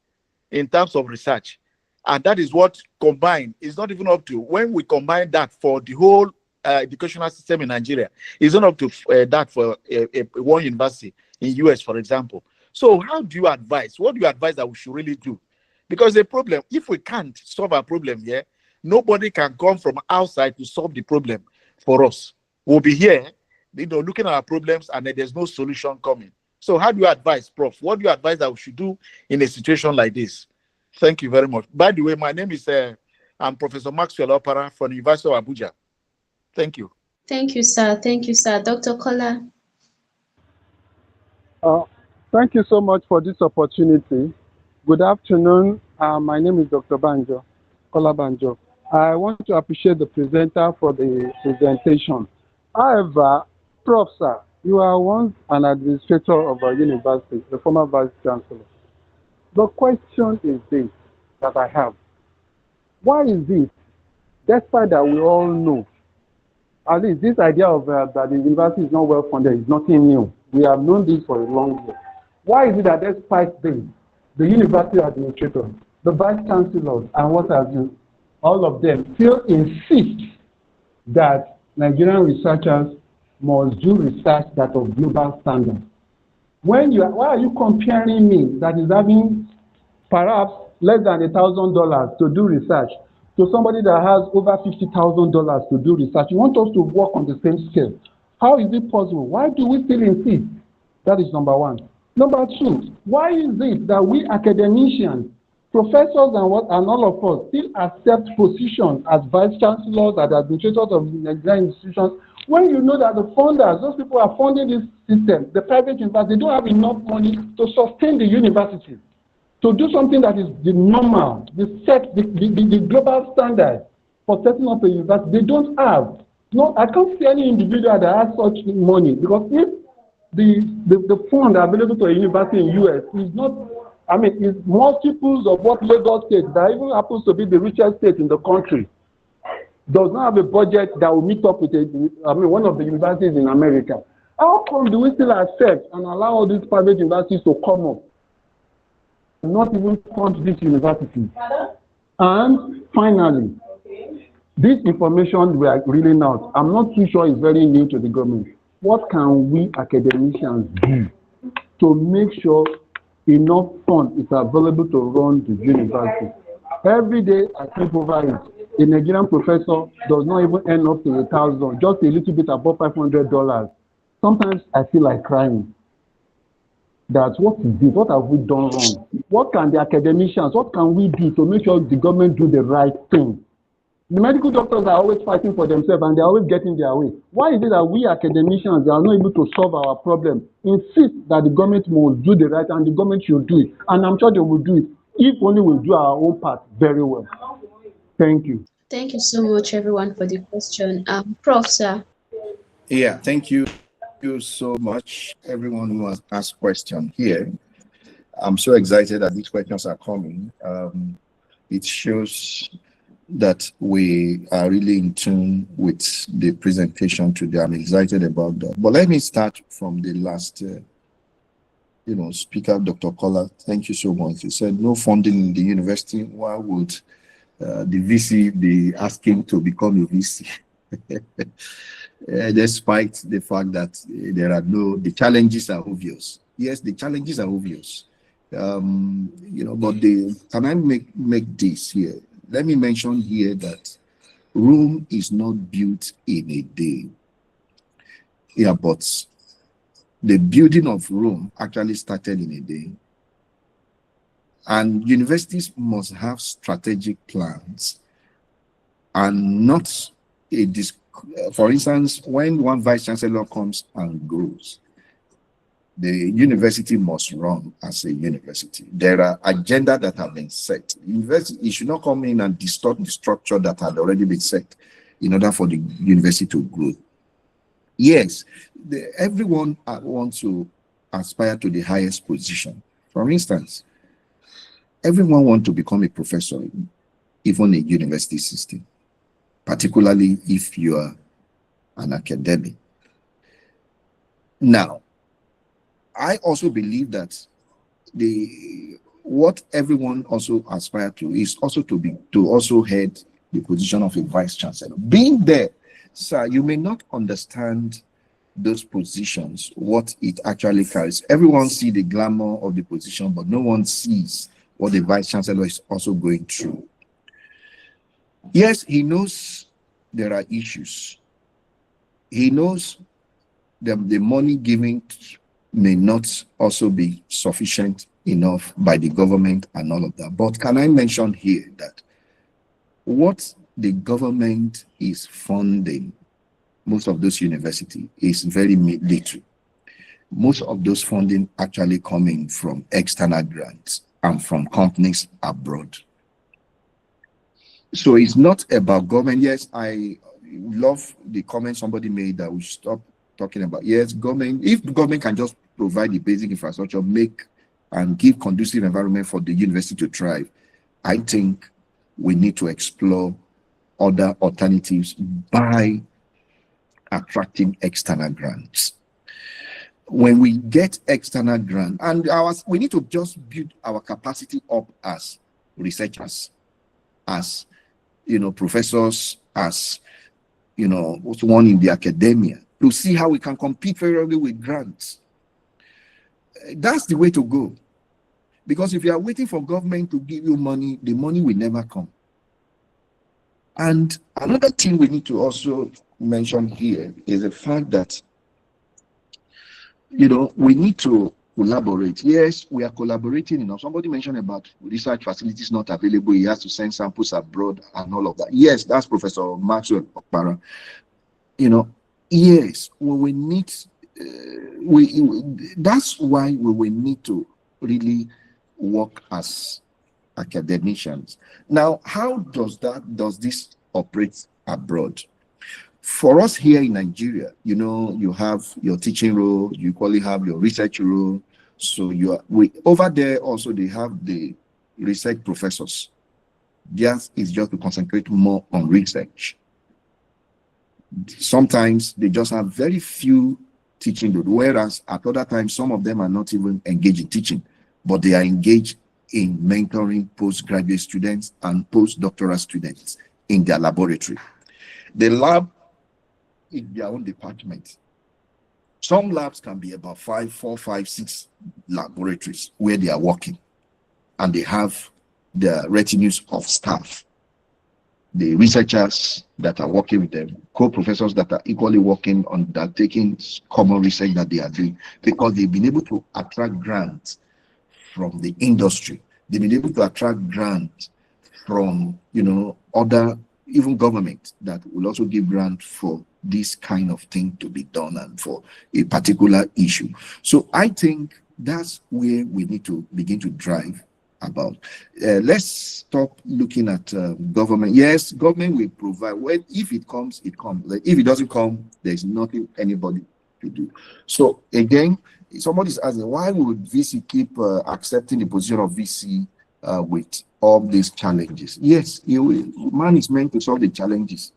in terms of research. And that is what combined is not even up to, when we combine that for the whole educational system in Nigeria, it's not up to that for one university in US, for example. So how do you advise? What do you advise that we should really do? Because the problem, if we can't solve our problem here, nobody can come from outside to solve the problem for us. We'll be here, looking at our problems, and then there's no solution coming. So how do you advise, Prof? What do you advise that we should do in a situation like this? Thank you very much. By the way, my name is I'm Professor Maxwell Opara from the University of Abuja. Thank you. Thank you, sir. Thank you, sir. Dr. Kola. Thank you so much for this opportunity. Good afternoon. My name is Dr. Banjo, Kola Banjo. I want to appreciate the presenter for the presentation. However, Prof, sir, you are once an administrator of a university, the former vice chancellor. The question is this that I have. Why is it, despite that we all know, at least this idea of that the university is not well funded is nothing new. We have known this for a long time. Why is it that despite this, the university administrators, the vice chancellors, and what have you, all of them still insist that Nigerian researchers must do research that of global standards? Why are you comparing me that is having perhaps less than $1,000 to do research to somebody that has over $50,000 to do research? You want us to work on the same scale. How is it possible? Why do we still insist? That is number one. Number two, why is it that we academicians, professors and all of us still accept positions as vice chancellors and administrators of Nigerian institutions when you know that the funders, those people are funding this system, the private universities, they don't have enough money to sustain the universities, to do something that is the normal, the global standard for setting up a university. They don't have. No, I can't see any individual that has such money, because if the fund available to a university in US is not, is multiples of what Lagos State, that even happens to be the richest state in the country, does not have a budget that will meet up with one of the universities in America. How come do we still accept and allow all these private universities to come up and not even fund this university? And finally, this information we are reading out, I'm not too sure it's very new to the government. What can we academicians do to make sure enough funds is available to run the university? Every day I think over it. A Nigerian professor does not even earn up to $1,000, just a little bit above $500. Sometimes I feel like crying. That's what is this? What have we done wrong? What can the academicians, what can we do to make sure the government do the right thing? The medical doctors are always fighting for themselves and they're always getting their way. Why is it that we academicians are not able to solve our problem? Insist that the government must do the right and the government should do it. And I'm sure they will do it if only we do our own part very well. Thank you. Thank you so much, everyone, for the question. Prof, sir. Yeah, thank you so much, everyone who has asked questions here. I'm so excited that these questions are coming. It shows that we are really in tune with the presentation today. I'm excited about that. But let me start from the last speaker, Dr. Kola. Thank you so much. He said no funding in the university. Why would the VC be asking to become a VC? Despite the fact that the challenges are obvious. Yes, the challenges are obvious. But can I make this here? Let me mention here that Rome is not built in a day. Yeah, but the building of Rome actually started in a day. And universities must have strategic plans and not for instance, when one vice chancellor comes and goes, the university must run as a university. There are agendas that have been set. University should not come in and distort the structure that had already been set in order for the university to grow. Yes, everyone wants to aspire to the highest position. For instance, everyone wants to become a professor, even a university system, particularly if you are an academic. Now, I also believe that what everyone also aspires to is also to also head the position of a vice chancellor. Being there, sir, you may not understand those positions, what it actually carries. Everyone sees the glamour of the position, but no one sees what the vice chancellor is also going through. Yes, he knows there are issues. He knows that the money given may not also be sufficient enough by the government and all of that. But can I mention here that what the government is funding most of those universities is very little. Most of those funding actually coming from external grants and from companies abroad. So it's not about government. Yes, I love the comment somebody made that we stop talking about. Yes, government, if the government can just provide the basic infrastructure, make and give conducive environment for the university to thrive, I think we need to explore other alternatives by attracting external grants. When we get external grant, and we need to just build our capacity up as researchers, as professors, as one in the academia, to see how we can compete favorably with grants. That's the way to go. Because if you are waiting for government to give you money, the money will never come. And another thing we need to also mention here is the fact that we need to collaborate. Yes, we are collaborating. Somebody mentioned about research facilities not available. He has to send samples abroad and all of that. Yes, that's Professor Maxwell Okpara. Yes, we need. That's why we will need to really work as academicians. Now, how does this operate abroad? For us here in Nigeria, you have your teaching role, you probably have your research role. So over there also they have the research professors. Theirs is just to concentrate more on research. Sometimes they just have very few teaching load, whereas at other times some of them are not even engaged in teaching, but they are engaged in mentoring postgraduate students and postdoctoral students in their laboratory. The lab in their own department. Some labs can be about 4, 5, 6 laboratories where they are working, and they have the retinues of staff, the researchers that are working with them, co-professors that are equally working on that, taking common research that they are doing, because they've been able to attract grants from the industry. They've been able to attract grants from other, even government, that will also give grant for this kind of thing to be done and for a particular issue. So I think that's where we need to begin to drive about. Let's stop looking at government. Yes, government will provide. Well, if it comes, it comes. Like, if it doesn't come, there's nothing anybody to do. So again, somebody's asking, why would VC keep accepting the position of VC with all these challenges? Yes, man is meant to solve the challenges.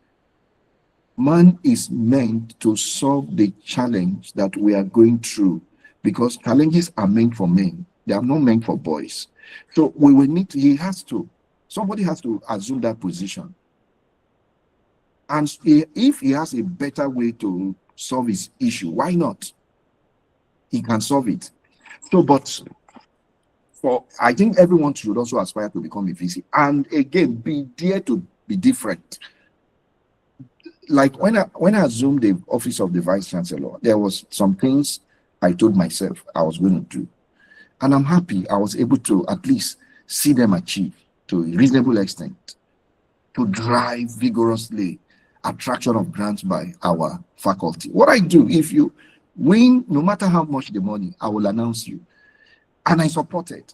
Man is meant to solve the challenge that we are going through, because challenges are meant for men. They are not meant for boys. So we will need to, somebody has to assume that position. And if he has a better way to solve his issue, why not? He can solve it. So, but I think everyone should also aspire to become a VC. And again, be there to be different. Like when I assumed the office of the Vice Chancellor, there was some things I told myself I was going to do. And I'm happy I was able to at least see them achieve to a reasonable extent, to drive vigorously attraction of grants by our faculty. What I do, if you win, no matter how much the money, I will announce you. And I support it.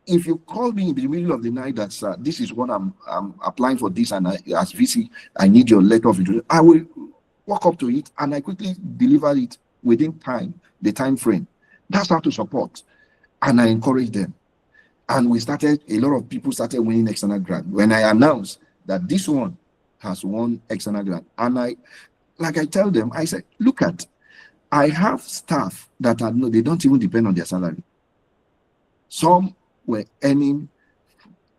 If you call me in the middle of the night that this is what I'm applying for this, and as VC, I need your letter of introduction, I will walk up to it and I quickly deliver it within the time frame. That's how to support. And I encourage them. And a lot of people started winning external grant. When I announced that this one has won external grant, and I tell them, I said, look I have staff that they don't even depend on their salary. Some were earning,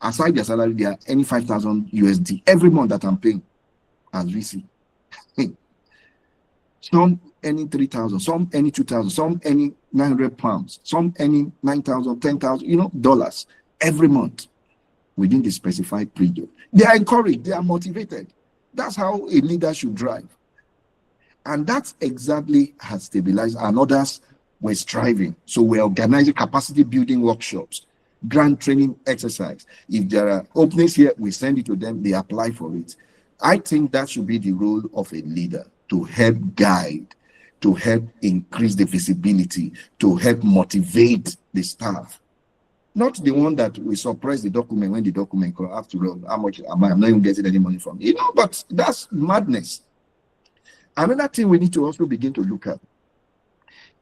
aside their salary, they are earning 5,000 USD every month that I'm paying as VC. Some earning 3,000, some earning 2,000, some earning 900 pounds, some earning 9,000, 10,000, dollars every month within the specified period. They are encouraged, they are motivated. That's how a leader should drive. And that's exactly has stabilized, and others were striving. So we're organizing capacity building workshops, grant training exercise. If there are openings here, we send it to them, they apply for it. I think that should be the role of a leader, to help guide, to help increase the visibility, to help motivate the staff. Not the one that we suppress the document when the document comes. After all, how much am I? I'm not even getting any money from it. But that's madness. Another thing we need to also begin to look at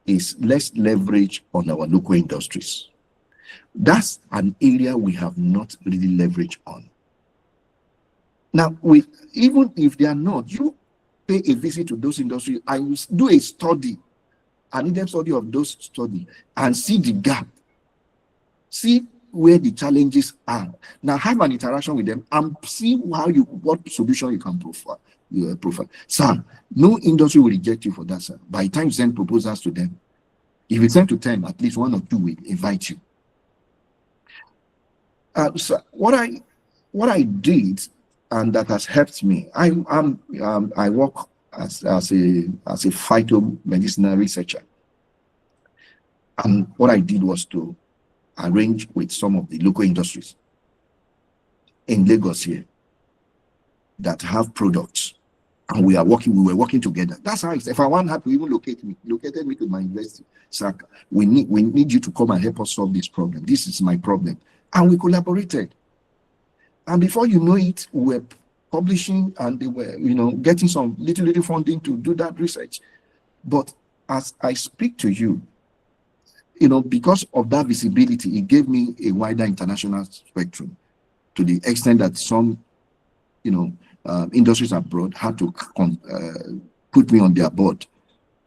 is less leverage on our local industries. That's an area we have not really leveraged on. Now, even if they are not, you pay a visit to those industries and you do a study, an in-depth study of those studies, and see the gap. See where the challenges are. Now have an interaction with them and see what solution you can provide. Sir, no industry will reject you for that, sir. By the time you send proposals to them, if you send to 10, at least 1 or 2 will invite you. So what I did, and that has helped me, I work as a phytomedicinal researcher. And what I did was to arrange with some of the local industries in Lagos here that have products, and we were working together. That's how if I want had to even located me to my university, sir, we need you to come and help us solve this problem. This is my problem. And we collaborated. And before you know it, we were publishing, and they were, getting some little funding to do that research. But as I speak to you, because of that visibility, it gave me a wider international spectrum, to the extent that some, industries abroad had to put me on their board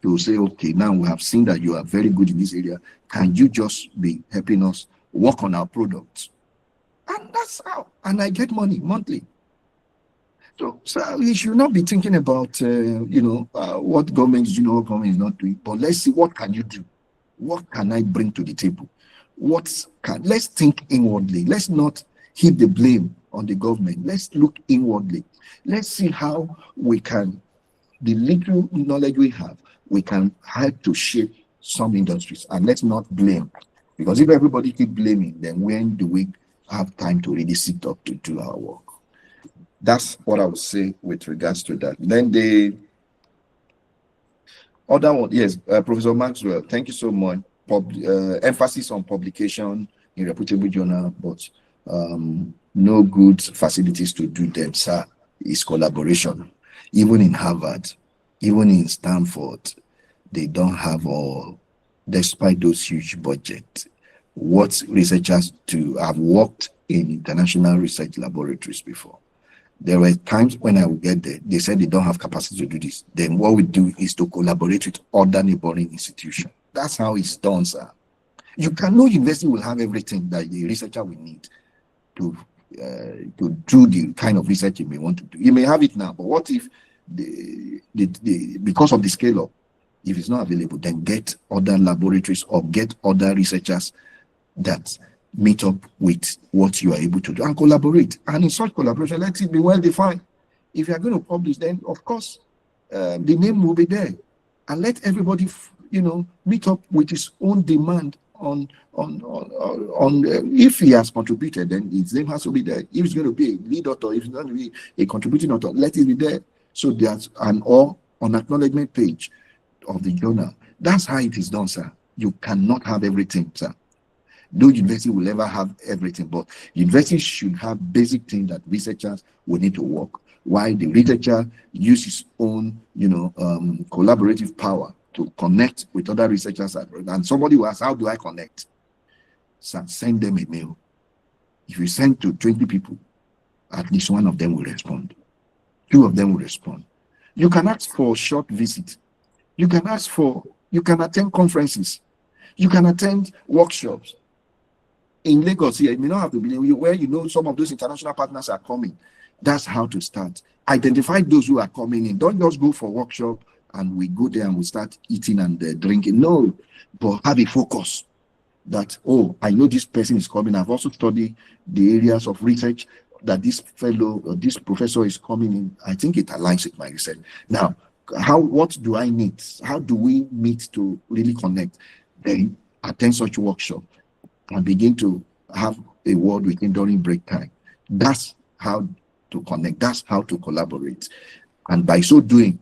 to say, okay, now we have seen that you are very good in this area. Can you just be helping us work on our products? And that's how, and I get money monthly. So you should not be thinking about, what government is is not doing, but let's see, what can you do? What can I bring to the table? Let's think inwardly. Let's not heap the blame on the government. Let's look inwardly. Let's see how we can, the little knowledge we have, we can help to shape some industries. And let's not blame. Because if everybody keep blaming, then when do we have time to really sit up to do our work? That's what I would say with regards to that. Then the other one, yes, Professor Maxwell, thank you so much. Emphasis on publication in reputable journal, but no good facilities to do them, sir, is collaboration. Even in Harvard, even in Stanford, they don't have all, despite those huge budgets. What researchers do, I've worked in international research laboratories before. There were times when I would get there, they said they don't have capacity to do this. Then what we do is to collaborate with other neighboring institutions. That's how it's done, sir. No university will have everything that the researcher will need to do the kind of research you may want to do. You may have it now, but what if because of the scale up, if it's not available, then get other laboratories or get other researchers that meet up with what you are able to do and collaborate. And in such collaboration, let it be well defined. If you are going to publish, then of course the name will be there, and let everybody meet up with his own demand on if he has contributed, then his name has to be there. If it's going to be a lead author, if it's going to be a contributing author, let it be there. So there's an acknowledgement page of the journal. That's how it is done, sir. You cannot have everything, sir. No university will ever have everything, but universities should have basic things that researchers will need to work. While the researcher uses his own, collaborative power to connect with other researchers. And somebody will ask, how do I connect? So send them a mail. If you send to 20 people, at least one of them will respond. 2 of them will respond. You can ask for short visit. You can attend conferences. You can attend workshops. In Lagos here, it may not have to be where some of those international partners are coming. That's how to start. Identify those who are coming in. Don't just go for workshop and we go there and we start eating and drinking. No, but have a focus that, oh, I know this person is coming. I've also studied the areas of research that this fellow or this professor is coming in. I think it aligns with my research. Now, what do I need? How do we meet to really connect? Then attend such workshop and begin to have a word with him during break time. That's how to connect. That's how to collaborate. And by so doing,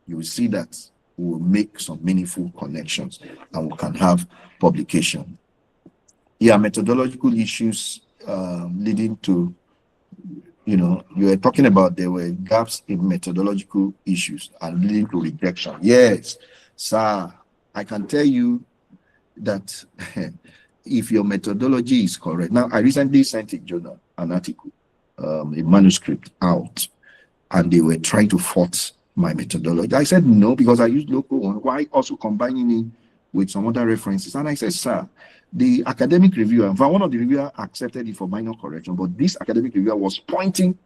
you will see that we will make some meaningful connections and we can have publication. Yeah, methodological issues leading to, you were talking about there were gaps in methodological issues and leading to rejection. Yes, sir, I can tell you that if your methodology is correct. Now, I recently sent a journal, an article, a manuscript out, and they were trying to fault my methodology. I said no, because I used local one. Why also combining it with some other references? And I said, sir, the academic reviewer, in fact, one of the reviewers accepted it for minor correction, but this academic reviewer was pointing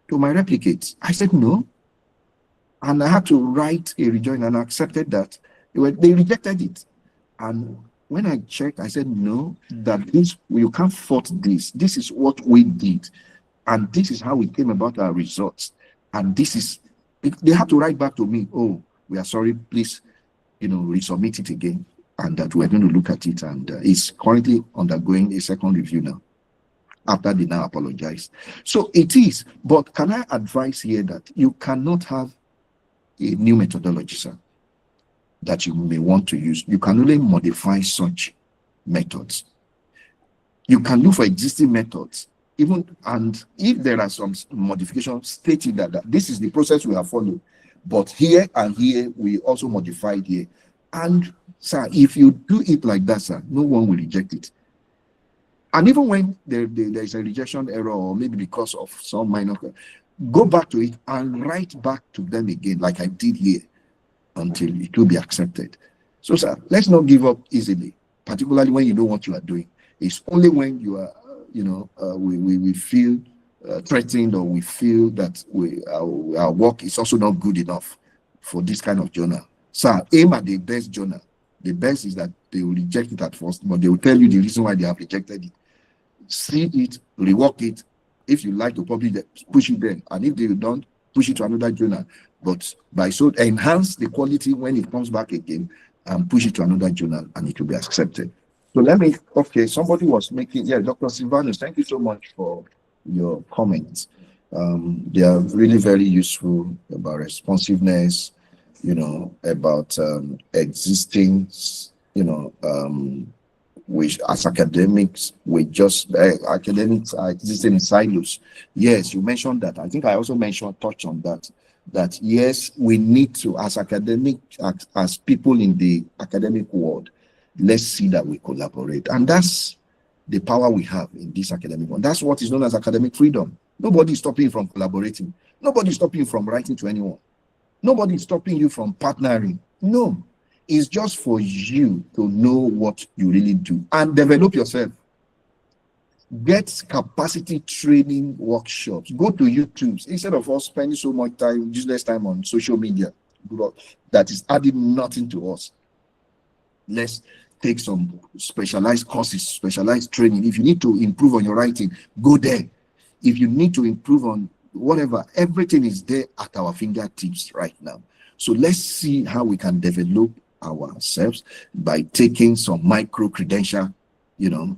to my replicates. I said no, and I had to write a rejoinder and accepted that. They rejected it. And when I checked, I said no, that you can't fault this. This is what we did, and this is how we came about our results. And this is, they had to write back to me, oh, we are sorry, please, resubmit it again, and that we're going to look at it. And it's currently undergoing a second review now, after they now apologize. So it is, but can I advise here that you cannot have a new methodology, sir, that you may want to use. You can only modify such methods. You can look for existing methods, and if there are some modifications stating that this is the process we have followed, but here and here we also modified here. And sir, if you do it like that, sir, no one will reject it. And even when there is a rejection error, or maybe because of some minor, go back to it and write back to them again, like I did here, until it will be accepted. So, sir, let's not give up easily, particularly when you know what you are doing. It's only when you are, we feel threatened, or we feel that our work is also not good enough for this kind of journal. Sir, aim at the best journal. The best is that they will reject it at first, but they will tell you the reason why they have rejected it. See it, rework it. If you like to publish it, push it there. And if they don't, push it to another journal. But by so enhance the quality when it comes back again, and push it to another journal, and it will be accepted. So somebody was making, Dr. Silvanus, thank you so much for your comments. They are really very useful about responsiveness, about existing, which as academics, academics are existing in silos. Yes, you mentioned that. I think I also touch on that yes, we need to, as as people in the academic world, let's see that we collaborate. And that's the power we have in this academic one. That's what is known as academic freedom. Nobody is stopping you from collaborating. Nobody is stopping you from writing to anyone. Nobody is stopping you from partnering. No, it's just for you to know what you really do and develop yourself. Get capacity training workshops. Go to YouTube instead of us spending so much time, useless time on social media that is adding nothing to us. Let's take some specialized courses, specialized training. If you need to improve on your writing, go there. If you need to improve on whatever, everything is there at our fingertips right now. So let's see how we can develop ourselves by taking some micro credential,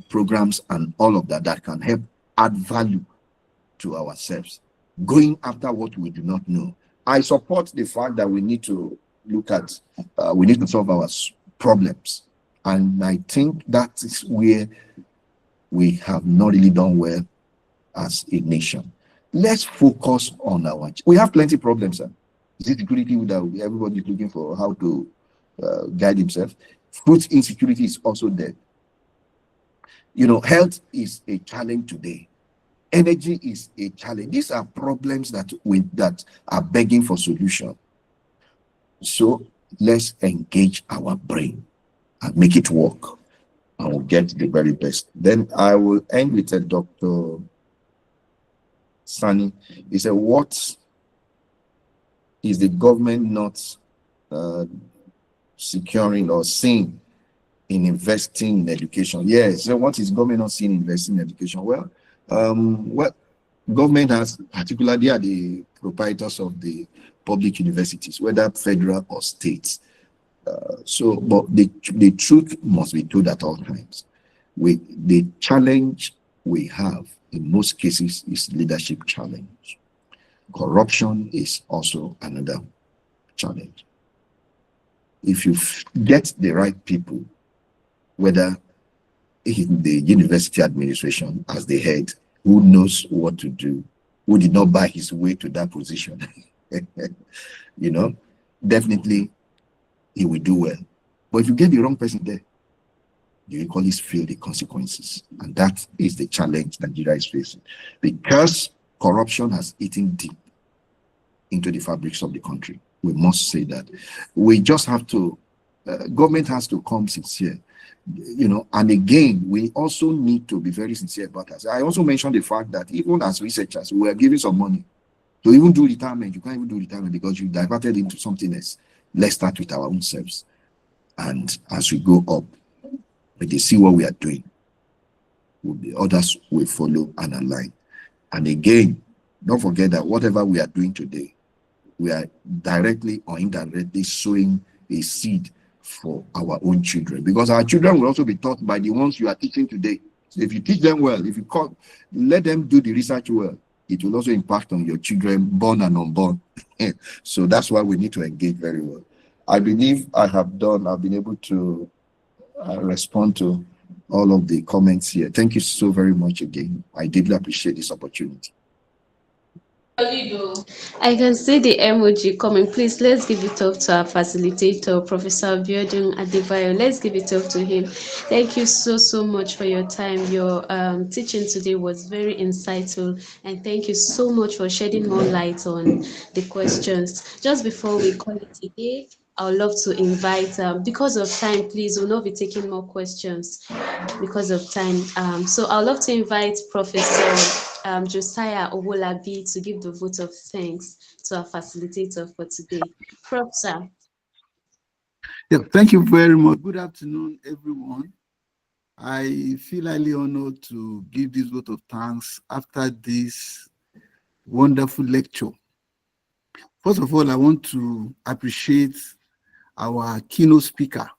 programs and all of that can help add value to ourselves, going after what we do not know. I support the fact that we need to look at, we need to solve our problems. And I think that is where we have not really done well as a nation. Let's focus on we have plenty of problems, sir. Is it security that everybody is looking for how to guide himself? Food insecurity is also there. Health is a challenge today. Energy is a challenge. These are problems that are begging for solution. So let's engage our brain and make it work, and we'll get the very best. Then I will end with Dr. Sani. He said, what is the government not securing or seeing in investing in education? Yes. So what is government not seeing in investing in education? Well, government has, particularly are the proprietors of the public universities, whether federal or state. But the truth must be told at all times. The challenge we have in most cases is leadership challenge. Corruption is also another challenge. If you get the right people, whether in the university administration as the head, who knows what to do, who did not buy his way to that position, definitely he will do well. But if you get the wrong person there, you will always feel the consequences. And that is the challenge Nigeria is facing. Because corruption has eaten deep into the fabrics of the country. We must say that. We just have to, government has to come sincere. And again, we also need to be very sincere about that. I also mentioned the fact that even as researchers, we are giving some money to even do retirement. You can't even do retirement because you diverted into something else. Let's start with our own selves. And as we go up, when they see what we are doing, the others will follow and align. And again, don't forget that whatever we are doing today, we are directly or indirectly sowing a seed for our own children, because our children will also be taught by the ones you are teaching today. So if you teach them well, if you let them do the research well, it will also impact on your children, born and unborn. So that's why we need to engage very well. I believe I've been able to respond to all of the comments here. Thank you so very much again. I deeply appreciate this opportunity. I can see the emoji coming. Please, let's give it up to our facilitator, Professor Abiodun Adebayo. Let's give it up to him. Thank you so much for your time. Your teaching today was very insightful, and thank you so much for shedding more light on the questions. Just before we call it a day, I would love to invite, because of time, please, we'll not be taking more questions because of time. So I'd love to invite Professor Josiah Owolabi to give the vote of thanks to our facilitator for today. Prof, sir. Yeah, thank you very much. Good afternoon, everyone. I feel highly honored to give this vote of thanks after this wonderful lecture. First of all, I want to appreciate our keynote speaker,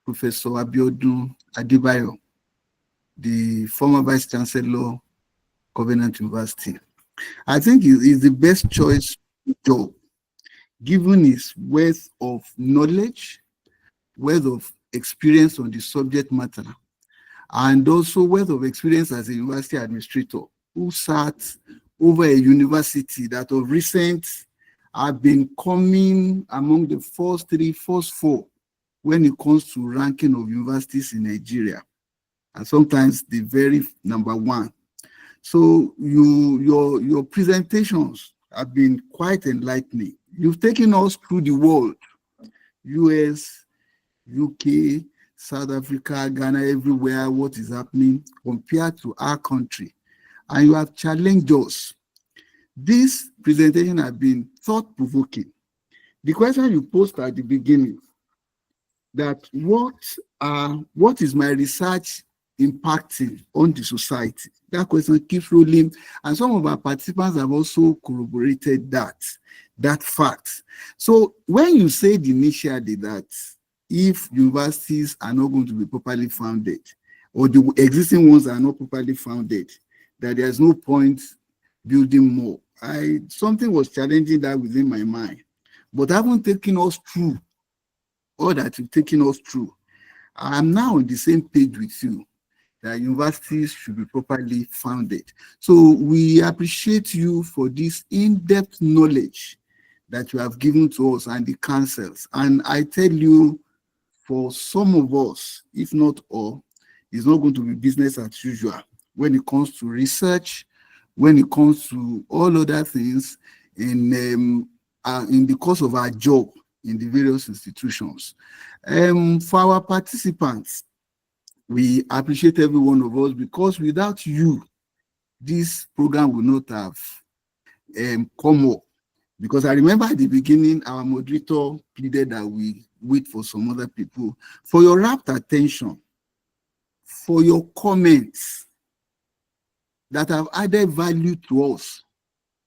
Professor Abiodun Adebayo, the former Vice Chancellor, Covenant University. I think he's the best choice job, given his wealth of knowledge, wealth of experience on the subject matter, and also wealth of experience as a university administrator who sat over a university that of recent have been coming among the first four when it comes to ranking of universities in Nigeria, and sometimes the very number one. So your presentations have been quite enlightening. You've taken us through the world, US, UK, South Africa, Ghana, everywhere, what is happening compared to our country. And you have challenged us. This presentation has been thought-provoking. The question you posed at the beginning, that what is my research impacting on the society? That question keeps rolling, and some of our participants have also corroborated that fact. So when you said initially that if universities are not going to be properly founded, or the existing ones are not properly founded, that there's no point building more, something was challenging that within my mind. But having taken us through all that you've taken us through, I'm now on the same page with you that universities should be properly founded. So we appreciate you for this in-depth knowledge that you have given to us and the councils. And I tell you, for some of us, if not all, it's not going to be business as usual when it comes to research, when it comes to all other things in the course of our job in the various institutions. For our participants, we appreciate every one of us, because without you, this program would not have come up. Because I remember at the beginning, our moderator pleaded that we wait for some other people. For your rapt attention, for your comments that have added value to us,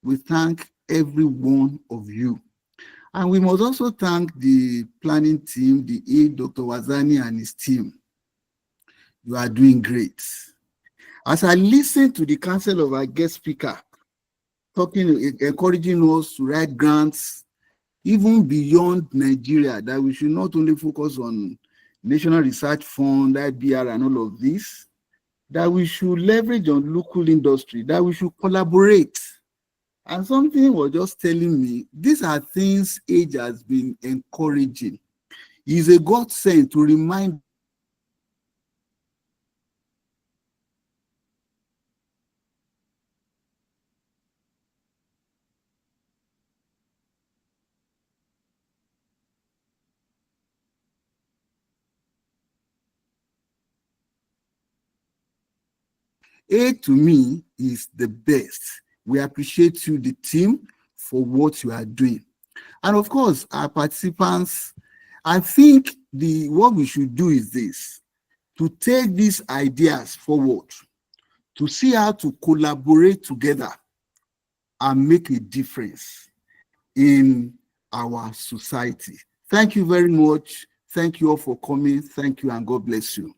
we thank every one of you. And we must also thank the planning team, the aide, Dr. Wazani and his team. You are doing great. As I listen to the counsel of our guest speaker, encouraging us to write grants, even beyond Nigeria, that we should not only focus on National Research Fund, IBR, and all of this, that we should leverage on local industry, that we should collaborate. And something was just telling me, these are things age has been encouraging. It's a godsend to remind A to me is the best. We appreciate you, the team, for what you are doing. And of course, our participants, I think what we should do is this, to take these ideas forward, to see how to collaborate together and make a difference in our society. Thank you very much. Thank you all for coming. Thank you and God bless you.